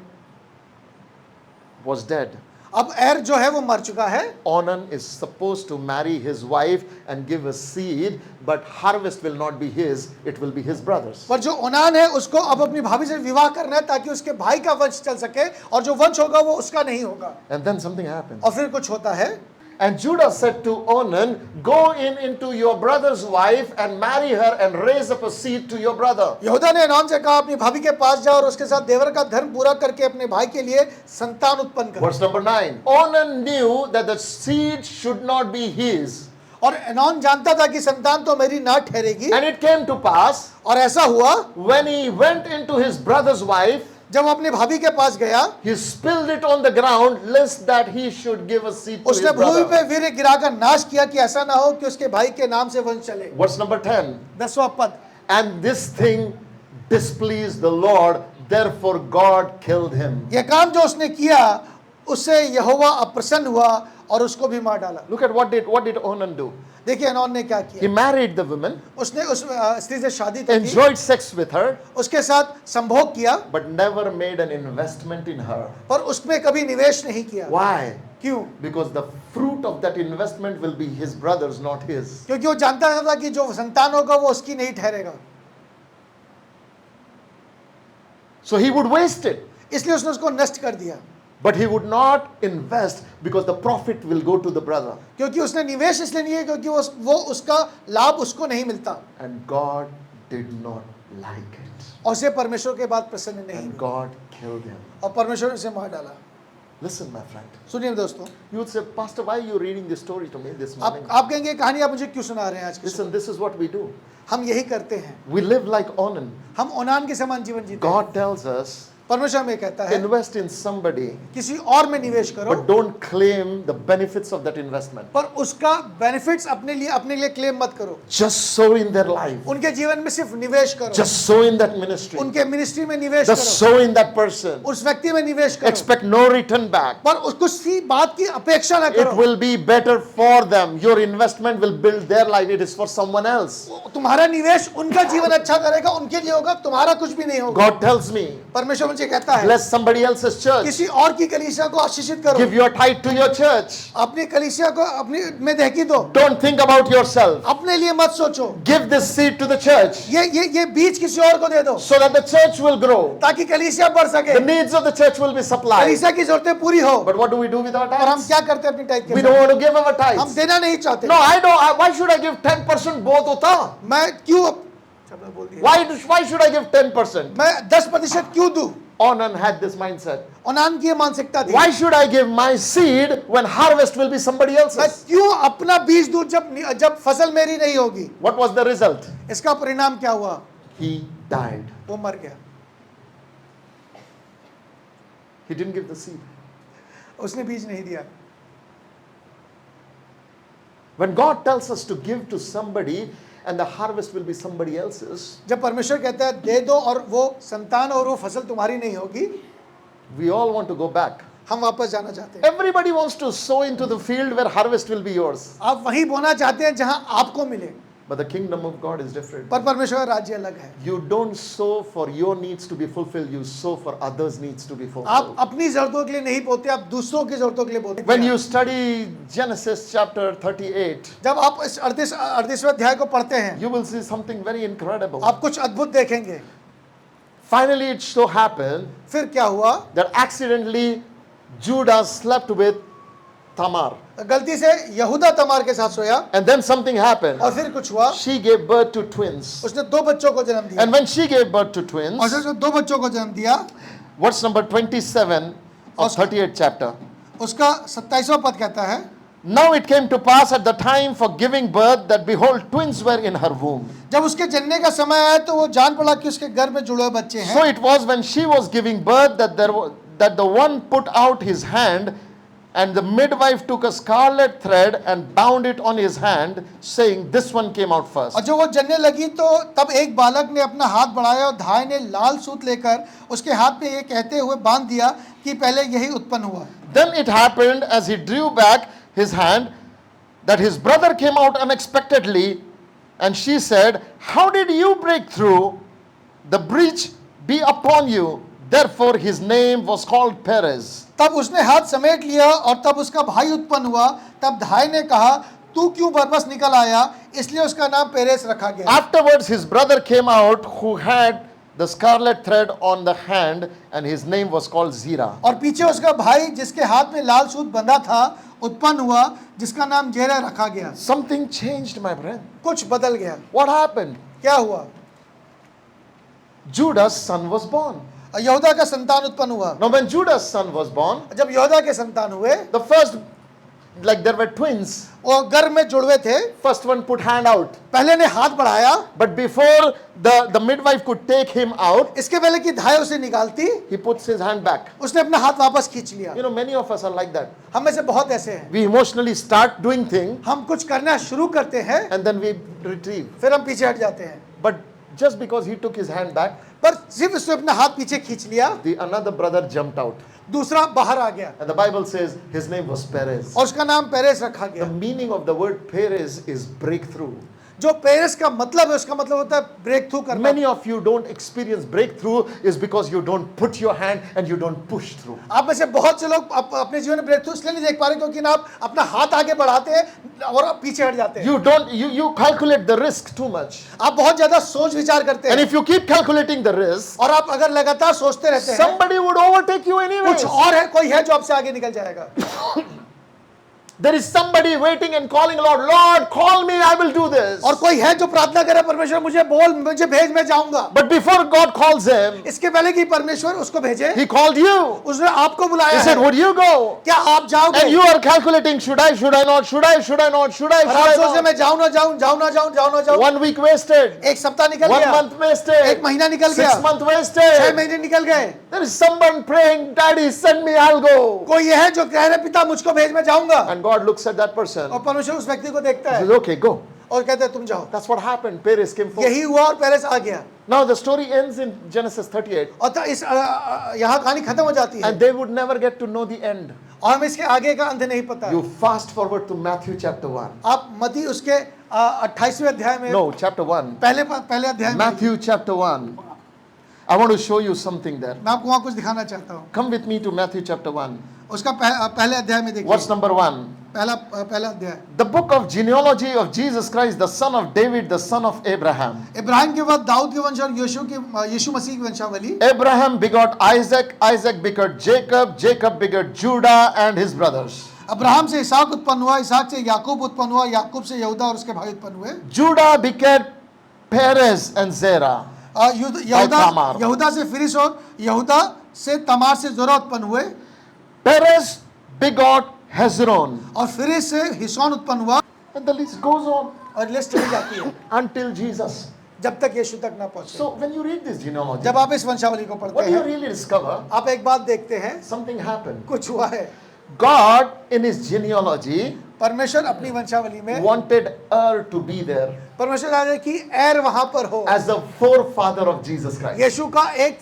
was dead. अब एर जो है वो मर चुका है। Onan is supposed to marry his wife and give a seed, but harvest will not be his, it will be his brother's. पर जो ओनान है उसको अब अपनी भाभी से विवाह करना है ताकि उसके भाई का वंश चल सके, और जो वंश होगा वो उसका नहीं होगा। And then something happens. और फिर कुछ होता है, And Judah said to Onan, go into your brother's wife and marry her and raise up a seed to your brother. यहूदा ने एनोन से कहा, अपनी भाभी के पास जाओ और उसके साथ देवर का धर्म पूरा करके अपने भाई के लिए संतान उत्पन्न कर। Verse number 9. Onan knew that the seed should not be his. और एनोन जानता था कि संतान तो मेरी ना ठहरेगी। And it came to pass, और ऐसा हुआ, when he went into his brother's wife, जब अपने भाभी के पास गया, he spilled it on the ground lest that he should give a seed to his उसने भूमि पे brother. वीर्य गिराकर नाश किया कि ऐसा ना हो कि उसके भाई के नाम से वंश चले। Verse number 10. 10वां पद, And this thing displeased the Lord, therefore God killed him. यह काम जो उसने किया उससे यहोवा अप्रसन्न हुआ और उसको भी मार डाला। Look at what did Onan do? देखिए एनोन ने क्या He किया, married the woman, उसने उस स्त्री से शादी तो की, enjoyed sex with her, उसके साथ संभोग किया, but never made an investment in her. पर उसमें कभी निवेश नहीं किया। Why? क्यों? Because the fruit of that investment will be his brother's, not his. क्योंकि वो जानता था कि जो संतान होगा वो उसकी नहीं ठहरेगा, So he would waste it. इसलिए उसने उसको नष्ट कर दिया। But he would not invest because the profit will go to the brother. क्योंकि उसने निवेश इसलिए नहीं है क्योंकि वो उसका लाभ उसको नहीं मिलता, And God did not like it. और उसे परमेश्वर के बाद प्रसन्न नहीं And हुआ, God killed him. और परमेश्वर ने उसे मार डाला। Listen, my friend. सुनिए दोस्तों, You would say, Pastor, why are you reading this story to me this morning? आप कहेंगे ये कहानी आप मुझे क्यों सुना रहे हैं आज की Listen, this is what we do. सुबह? हम यही करते हैं, We live like Onan. हम ओनान के समान जीवन जीते हैं। God tells us, परमेश्वर हमें कहता है invest in somebody, किसी और में निवेश करो, but don't claim the benefits of that investment. पर उसका बेनिफिट्स अपने लिए क्लेम मत करो। Just sow in their life. उनके जीवन में सिर्फ निवेश करो, Just sow in that ministry. उनके मिनिस्ट्री में निवेश Just करो, sow in that person. उस व्यक्ति में निवेश करो, Expect no return back. पर कुछ सी बात की अपेक्षा न It करो। will be better for them. Your investment will build their life. It is for someone else. तुम्हारा निवेश उनका जीवन अच्छा करेगा, उनके लिए होगा, तुम्हारा कुछ भी नहीं होगा। God tells me, परमेश्वर मुझे कहता है bless somebody else's church. किसी और की कलीसिया को आशीषित करो, Give your tithe to your church. अपनी कलीसिया को अपनी में देकी दो, Don't think about yourself. अपने लिए मत सोचो। Give this seed to the church ये बीज किसी और को दे दो so that the church will grow. ताकि कलीसिया बढ़ सके, The needs of the church will be supplied. कलीसिया की जरूरतें पूरी हो। But what do we do with our और हम tithes? क्या करते हैं अपनी टाइप के We साथ? don't want to give our हम tithes. देना नहीं चाहते। No, I don't. Why should I give 10% both hota? मैं क्यों शब्द बोल दिया, Why should I give 10%? मैं 10% क्यों दूं? Onan had this mindset. Onan की ये मानसिकता थी, Why should I give my seed when harvest will be somebody मैं else's? क्यों अपना बीज दूं जब फसल मेरी नहीं होगी? What was the result? इसका परिणाम क्या हुआ? He died. वो मर गया, He didn't give the seed. उसने बीज नहीं दिया। When God tells us to give to somebody and the harvest will be somebody else's, जब परमेश्वर कहता है दे दो और वो संतान और वो फसल तुम्हारी नहीं होगी, we all want to go back. हम वापस जाना चाहते हैं। Everybody wants to sow into the field where harvest will be yours. आप वहीं बोना चाहते हैं जहां आपको मिले, But the kingdom of God is different. पर परमेश्वर का राज्य अलग है। You don't sow for your needs to be fulfilled, you sow for others' needs to be आप fulfilled. अपनी जरूरतों के लिए नहीं बोते, आप दूसरों की जरूरतों के लिए बोते हैं। When you study Genesis chapter 38, जब आप इस 38वें अध्याय को पढ़ते हैं, you will see something very incredible. आप कुछ अद्भुत देखेंगे। Finally, it so happened फिर क्या हुआ? that accidentally Judah slept with Tamar. गलती से यहूदा तमार के साथ सोया, And then something happened. और फिर कुछ हुआ, She gave birth to twins. उसने दो बच्चों को जन्म दिया। And when she gave birth to twins, और जब दो बच्चों को जन्म दिया, verse number 27 of 38th chapter. उसका 27वां पद कहता है, Now it came to pass at the time for giving birth that behold, twins were in her womb. जब उसके जन्ने का समय आया तो वो जान पड़ा कि उसके गर्भ में जुड़े हुए बच्चे हैं। So it was when she was giving birth that the one put out his hand, and the midwife took a scarlet thread and bound it on his hand, saying, "This one came out first." और जब वो जन्ने लगी तो तब एक बालक ने अपना हाथ बढ़ाया और धाई ने लाल सूत लेकर उसके हाथ में ये कहते हुए बांध दिया कि पहले यही उत्पन्न हुआ। Then it happened as he drew back his hand that his brother came out unexpectedly, and she said, "How did you break through? The breach be upon you." Therefore his name was called Perez. तब उसने हाथ समेट लिया और तब उसका भाई उत्पन्न हुआ। तब धाई ने कहा, तू क्यों बरबस निकल आया? इसलिए उसका नाम पेरेस रखा गया। Afterwards his brother came out who had the scarlet thread on the hand, and his name was called Zerah. और पीछे उसका भाई जिसके हाथ में लाल सूत बंधा था उत्पन्न हुआ, जिसका नाम जेरह रखा गया। Something changed, my friend. कुछ बदल गया। What happened? क्या हुआ? Judah's son was born. यहूदा का संतान उत्पन्न हुआ। Now when Judah's son was born, जब यहूदा के संतान हुए, the first, like there were twins, वो गर्भ में जुड़वे थे। first one put hand out. पहले ने हाथ बढ़ाया, But before the midwife could take him out, इसके पहले कि धाई उसे निकालती, he puts his hand back. उसने अपना हाथ वापस खींच लिया। You know, many of us are like that. हम में से बहुत ऐसे हैं, We emotionally start doing things हम कुछ करना शुरू करते हैं, and then we retrieve. फिर हम पीछे हट जाते हैं। But just because he took his hand back, पर सिर्फ उसने अपना हाथ पीछे खींच लिया, the another brother jumped out. दूसरा बाहर आ गया And the Bible says his name was Perez. और उसका नाम पेरेस रखा The गया। meaning of the word Perez is breakthrough. जो पेरेस का मतलब है, उसका मतलब होता है ब्रेक थ्रू करना। Many of you don't experience breakthrough is because you don't put your hand and you don't push through. आप में से बहुत से लोग अपने जीवन में ब्रेक थ्रू इसलिए नहीं देख पा रहे क्योंकि आप अपना हाथ आगे बढ़ाते हैं और आप पीछे हट जाते हैं। You calculate the risk too much. आप बहुत ज्यादा सोच विचार करते And हैं if you keep calculating the risk, और आप अगर लगातार सोचते रहते हैं, somebody would overtake you anyway. कुछ और है, कोई है जो आपसे आगे निकल जाएगा। There is somebody waiting and calling, Lord, Lord, call me, I will do this. और कोई है जो प्रार्थना करे, परमेश्वर मुझे बोल, मुझे भेज, मैं जाऊंगा। But before God calls him, इसके पहले कि परमेश्वर उसको भेजे, he called you. उसने आपको बुलाया He said, है। would you go? क्या आप जाओगे? And you are calculating, should I not, should I not, should I not, should और आप सोच रहे I मैं जाऊं ना जाऊं, जाऊं ना जाऊं, जाऊं ना not? जाऊं। 1 week wasted. एक सप्ताह निकल 1 गया, month wasted. एक महीना निकल 6 गया, months 6 wasted. महीने निकल गए। There is someone praying, Daddy, send me, I'll go. कोई है जो कह रहे पिता मुझको भेज, मैं जाऊंगा। And God looks at that person. और परमेश्वर उस व्यक्ति को देखता He है says, okay, go. और कहता है तुम जाओ। That's what happened. Perez came forth. यही हुआ और पेरेस आ गया। Now the story ends in Genesis 38. और इस यहाँ कहानी खत्म हो जाती है And they would never get to know the end. और हमें इसके आगे का अंत नहीं पता। You fast forward to Matthew chapter 1. आप मत्ती उसके 28वें अध्याय में, No, chapter 1. पहले अध्याय में, Matthew chapter 1. I want to show you something there. मैं आपको वहाँ कुछ दिखाना चाहता हूँ। Come with me to Matthew chapter 1. उसका पहले अध्याय में देखिए। What's number 1? पहला अध्याय। The book of genealogy of Jesus Christ, the son of David, the son of Abraham. Ibrahim के बाद दाऊद के वंश और यीशु मसीह की वंशावली। Abraham begot Isaac, Isaac begot Jacob, Jacob begot Judah and his brothers. Abraham से इसहाक उत्पन्न हुआ, इसहाक से याकूब उत्पन्न हुआ, याकूब से यहूदा और उसके भाई उत्पन्न हुए। Judah begat Perez and Zerah. यहूदा से फिरिस और यहूदा से तमार से जोरा उत्पन्न हुए। Perez begot Hezron. और फिरिस से हिसोन उत्पन्न हुआ। And the list goes on और लिस्ट चली जाती है until Jesus. जब तक यीशु तक ना पहुंचे। So when you read this genealogy, जब आप इस वंशावली को what पढ़ते do you हैं, really discover? आप एक बात देखते हैं, Something happened. कुछ हुआ है। God in his genealogy परमेश्वर अपनी वंशावली में, wanted Er to be there परमेश्वर चाहते हैं कि एर वहां पर हो, as the forefather of Jesus Christ. यीशु का एक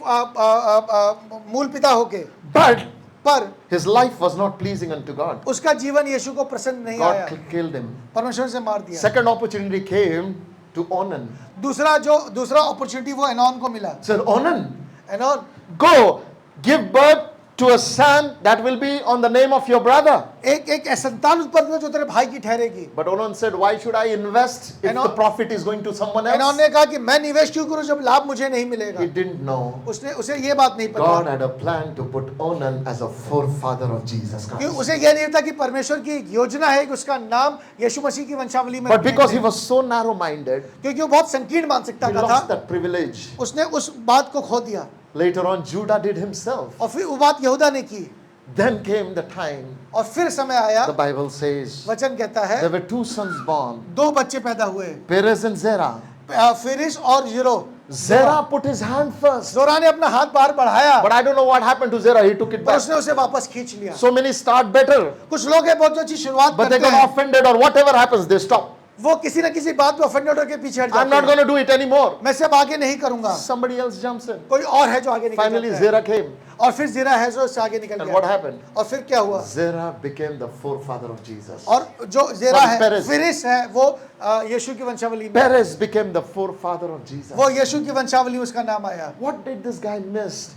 मूल पिता होके। But पर his life was not pleasing unto God. उसका जीवन यीशु को पसंद नहीं आया, God killed him. परमेश्वर से मार दिया। Second opportunity came to Onan. दूसरा अपॉर्चुनिटी वो एनोन को मिला। Said, Onan, enone, go give birth to a son that will be on the name of your brother. एक संतान उत्पन्न हुआ जो तेरे भाई की ठहरेगी। But Onan said, why should I invest if the profit is going to someone enone else? ने कहा कि मैं निवेश क्यों करूं जब लाभ मुझे नहीं मिलेगा। He didn't know. उसे ये बात नहीं God पता had a plan to put Onan as a forefather of Jesus कि Christ. उसे ये नहीं था कि परमेश्वर की एक योजना है कि उसका नाम यीशु मसीह की वंशावली में But because रखेंगे। he was so narrow-minded, क्योंकि वो बहुत संकीर्ण मानसिकता he का lost था, that privilege. उसने उस बात को खो दिया। Later on, Judah did himself. और फिर वो बात यहूदा ने की। Then came the time, और फिर समय आया, the Bible says, वचन कहता है there were 2 sons born, 2 बच्चे पैदा हुए, Perez and Zerah. फिरिस और euro. Zerah put his hand first. जोरा ने अपना हाथ बाहर बढ़ाया, But I don't know what happened to Zerah. He took it पर back. उसने उसे वापस खींच लिया। So many start better, कुछ लोग हैं बहुत अच्छी शुरुआत but they करते got हैं, offended or whatever happens, they stop. वो किसी न किसी बात पे ऑफेंडेड होकर पीछे हट I'm जाते not हैं। going to do it anymore. मैं सब आगे नहीं करूंगा, Somebody else jumps in. कोई और है जो आगे निकल Finally, जाता है। Zerah came. और फिर जीरा है जो उससे आगे निकल And what गया। happened? और फिर क्या हुआ? Zerah became the forefather of Jesus. और जो जीरा Sorry, है, Perez. फिरिस है, वो यीशु की वंशावली में, Perez became the forefather of Jesus. वो यीशु की वंशावली में उसका नाम आया। What did this guy miss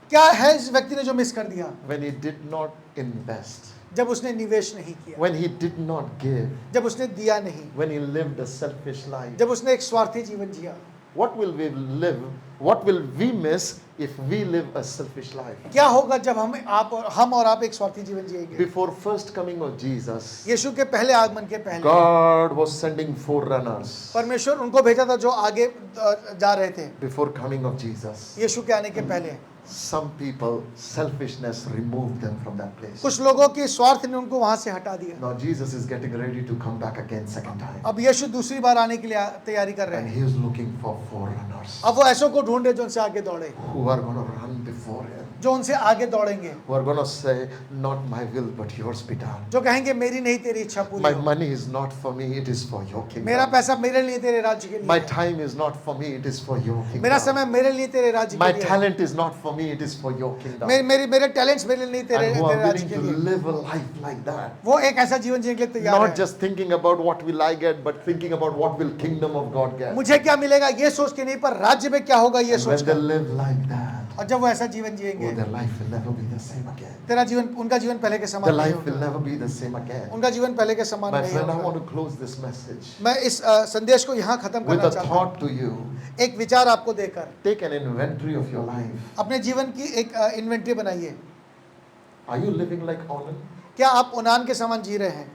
क्या है इस व्यक्ति ने जो मिस कर दिया? when he did not invest, जब उसने निवेश नहीं किया, when he did not give, जब उसने दिया नहीं, when he lived a selfish life? जब उसने एक स्वार्थी जीवन जिया। What will we live? What will we miss if we live a selfish life? क्या होगा जब हम और आप एक स्वार्थी जीवन जिएंगे? Before first coming of Jesus, यीशु के पहले आगमन के पहले God was sending forerunners. परमेश्वर उनको भेजा था जो आगे जा रहे थे। Before coming of Jesus, यीशु के आने के पहले some people, selfishness removed them from that place. कुछ लोगों के स्वार्थ ने उनको वहां से हटा दिया। Now Jesus is getting ready to come back again second time. अब यीशु दूसरी बार आने के लिए तैयारी कर रहे And हैं। he is looking for forerunners अब वो ऐसों को ढूंढे जो उनसे आगे दौड़े, who are going to run before him, जो उनसे आगे दौड़ेंगे, who are going to say, not my will but yours be done. जो कहेंगे मेरी नहीं तेरी इच्छा पूरी My हो, money is not for me, it is for your मेरा kingdom. पैसा मेरे लिए तेरे राज्य के My लिए है, time is not for me, it is for your मेरा kingdom. समय मेरे लिए तेरे राज्य My के लिए है, talent is not for me, it is for your kingdom. मेरे टैलेंट्स मेरे लिए तेरे And who are राज्य willing के to लिए। live a life like that. वो एक ऐसा जीवन जीने के लिए तैयार Not है। just thinking about what will I get, but thinking about what will kingdom of God get. मुझे क्या मिलेगा ये सोच के नहीं, पर राज्य में क्या होगा ये And सोच when they कर। live like that, और जब वो ऐसा जीवन oh, जिएंगे, their life will never be the same again. तेरा जीवन, उनका जीवन पहले के Their समान नहीं life will होगा, never be the same again. उनका जीवन पहले के समान My नहीं friend, I होगा। want to close this message मैं इस संदेश को यहाँ खत्म with करना a चाहता हूँ, thought to you. एक विचार आपको देकर। Take an inventory of your life. अपने जीवन की एक इन्वेंटरी बनाइए। Are you living like Onan? क्या आप ओनान के समान जी रहे हैं?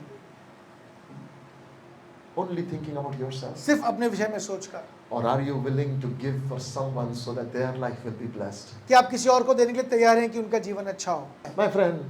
only thinking about yourself? सिर्फ अपने विषय में सोचकर? Or are you willing to give for someone so that their life will be blessed? कि आप किसी और को देने के लिए तैयार हैं कि उनका जीवन अच्छा हो? My friend,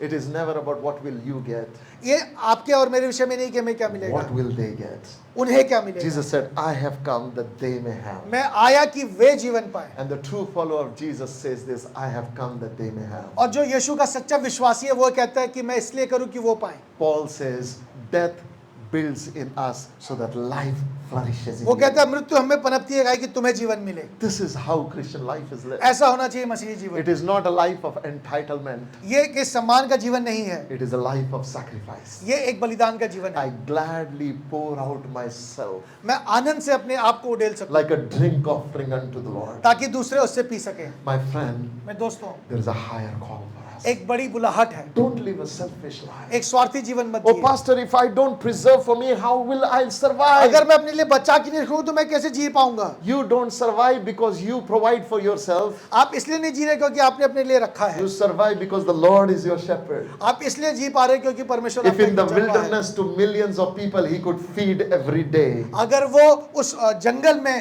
it is never about what will you get, ये आपके और मेरे विषय में नहीं कि हमें क्या मिलेगा, what will they get. उन्हें क्या मिलेगा. Jesus said, I have come that they may have. मैं आया कि वे जीवन पाए. And the true follower of Jesus says this, I have come that they may have. और जो यीशु का सच्चा विश्वासी है वो कहता है कि मैं इसलिए करूं कि वो पाए. Paul says, death builds in us so that life flourishes in वो you. कहता है मृत्यु हमें पनपती है कि तुम्हें जीवन मिले. This is how Christian life is lived. ऐसा होना चाहिए मसीही जीवन. It is not a life of entitlement. ये कि सम्मान का जीवन नहीं है, It is a life of sacrifice. ये एक बलिदान का जीवन है. I gladly pour out myself मैं आनंद से अपने आप को उड़ेल सकूं like a drink offering unto the Lord. ताकि दूसरे उससे पी सके. My friend, मैं दोस्तों, there is a higher call for us. एक बड़ी बुलाहट है. Don't live a selfish life. एक स्वार्थी जीवन मत Oh, जिए. pastor, if I don't preserve for me, how will I survive? अगर मैं अपने लिए बचा के नहीं रखूं तो मैं कैसे जी पाऊंगा. You don't survive because you provide for yourself. आप इसलिए नहीं जी रहे क्योंकि आपने अपने लिए रखा है. You survive because the Lord is your shepherd. आप इसलिए जी पा रहे हैं क्योंकि परमेश्वर If आपका in the एक जगह है. wilderness to millions of people he could feed every day, अगर वो उस जंगल में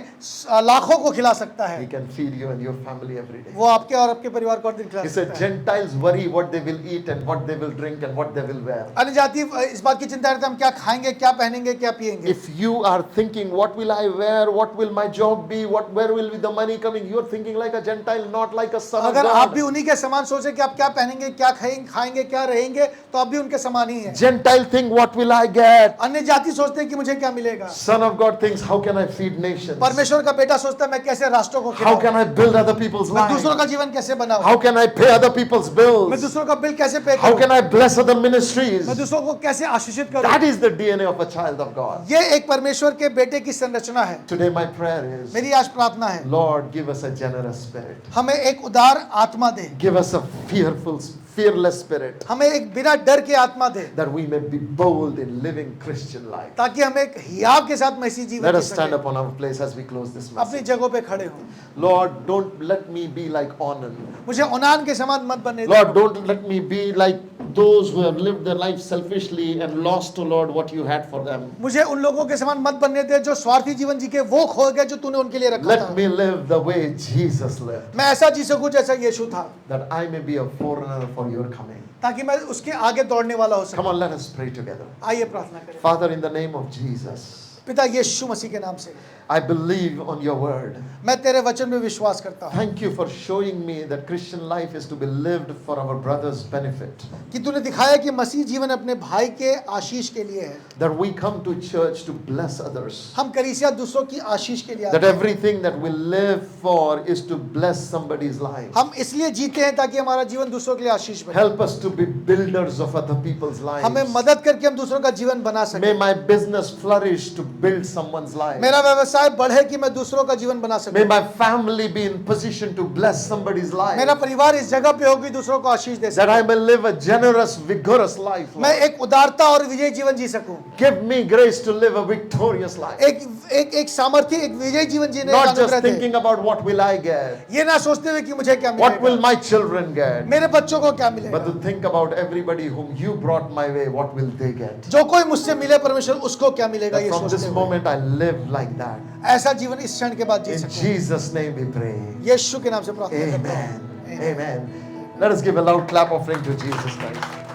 लाखों को खिला सकता he है, can feed you and your family every day. वो आपके और आपके परिवार को हर दिन खिला He said, सकता है. Gentiles worry what they will eat and what they will drink and what they will wear. अन्य जाति इस बात की चिंता करते हैं हम क्या खाएंगे, क्या पहनेंगे, क्या पिएंगे. If you are thinking, what will I wear, what will my job be, where will be the money coming, you are thinking like a Gentile, not like a son of अगर आप भी God. उन्हीं के समान सोचे कि आप क्या पहनेंगे, क्या खाएंगे, क्या रहेंगे, तो आप भी उनके समान ही हैं. Gentile think, what will I get? अन्य जाति सोचते हैं कि मुझे क्या मिलेगा. Son of God thinks, how can I feed nations? परमेश्वर का बेटा सोचता है मैं कैसे राष्ट्रों को How खिलाऊं, can I build other people's मैं दूसरों lives? का जीवन कैसे बनाऊं, How can I pay other people's मैं bills? दूसरों का बिल कैसे पे How करूं, can I bless other ministries? मैं दूसरों को कैसे आशीषित करूं. That is the DNA of a child of God. ये एक परमेश्वर के बेटे की संरचना है. Today my prayer is, मेरी आज प्रार्थना है, Lord, give us a generous spirit. हमें एक उदार आत्मा दे, Give us a fearless spirit, हमें एक बिना डर के आत्मा दे, that we may be bold in living Christian life. ताकि हम एक हियाव के साथ मसीह जीवन Let जी us stand सकें. upon our place as we close this अपनी message. जगहों पे खड़े हो. Lord, don't let me be like Onan. मुझे ओनान के समान मत बनने Lord, दो. don't let me be like those who have lived their life selfishly and lost to Lord what you had for them. मुझे उन लोगों के समान मत बनने दे जो स्वार्थी जीवन जी के वो खो गए जो तूने उनके लिए रखा Let था. me live the way Jesus lived, मैं ऐसा जी सकूं जैसा यीशु था, that I may be a forerunner for your coming. ताकि मैं उसके आगे दौड़ने वाला हो Come सकूं. on, let us pray together. आइए प्रार्थना करें. Father, in the name of Jesus, पिता यीशु मसीह के नाम से I believe on your word. मैं तेरे वचन में विश्वास करता हूँ Thank you for showing me that Christian life is to be lived for our brother's benefit. कि तूने दिखाया कि मसीह जीवन अपने भाई के आशीष के लिए है. That we come to church to bless others. हम कलीसिया दूसरों की आशीष के लिए That आते हैं. everything that we live for is to bless somebody's life. हम इसलिए जीते हैं ताकि हमारा जीवन दूसरों के लिए आशीष बने. Help us to be builders of other people's हमें lives. मदद करके हम दूसरों का जीवन बना May सकें. my business flourish to build someone's life. मेरा व्यवसाय बढ़े कि मैं दूसरों का जीवन बना May सकूं. my family be in position to bless somebody's life. मेरा परिवार इस जगह पे हो कि दूसरों को आशीष दे That I सके. may live a generous, vigorous life. मैं Lord. एक उदारता और विजयी जीवन जी सकूं. Give me grace to live a victorious life. एक सामर्थ्य, एक विजयी जीवन जीने का Not just अनुग्रह दे. thinking about what will I get, ये ना सोचते हुए कि मुझे क्या what will मिलेगा, my children get, मेरे बच्चों को क्या but मिलेगा. to think about everybody whom you brought my way, what will they get? जो कोई मुझसे मिले परमेश्वर उसको क्या मिलेगा That ये from सोचते this हुए. moment I live like that. ऐसा जीवन इस क्षण के बाद जी In सकूं. Jesus' name we pray. यीशु के नाम से प्रार्थना करता हूं. Amen. Amen. Let us give a loud clap offering to Jesus Christ.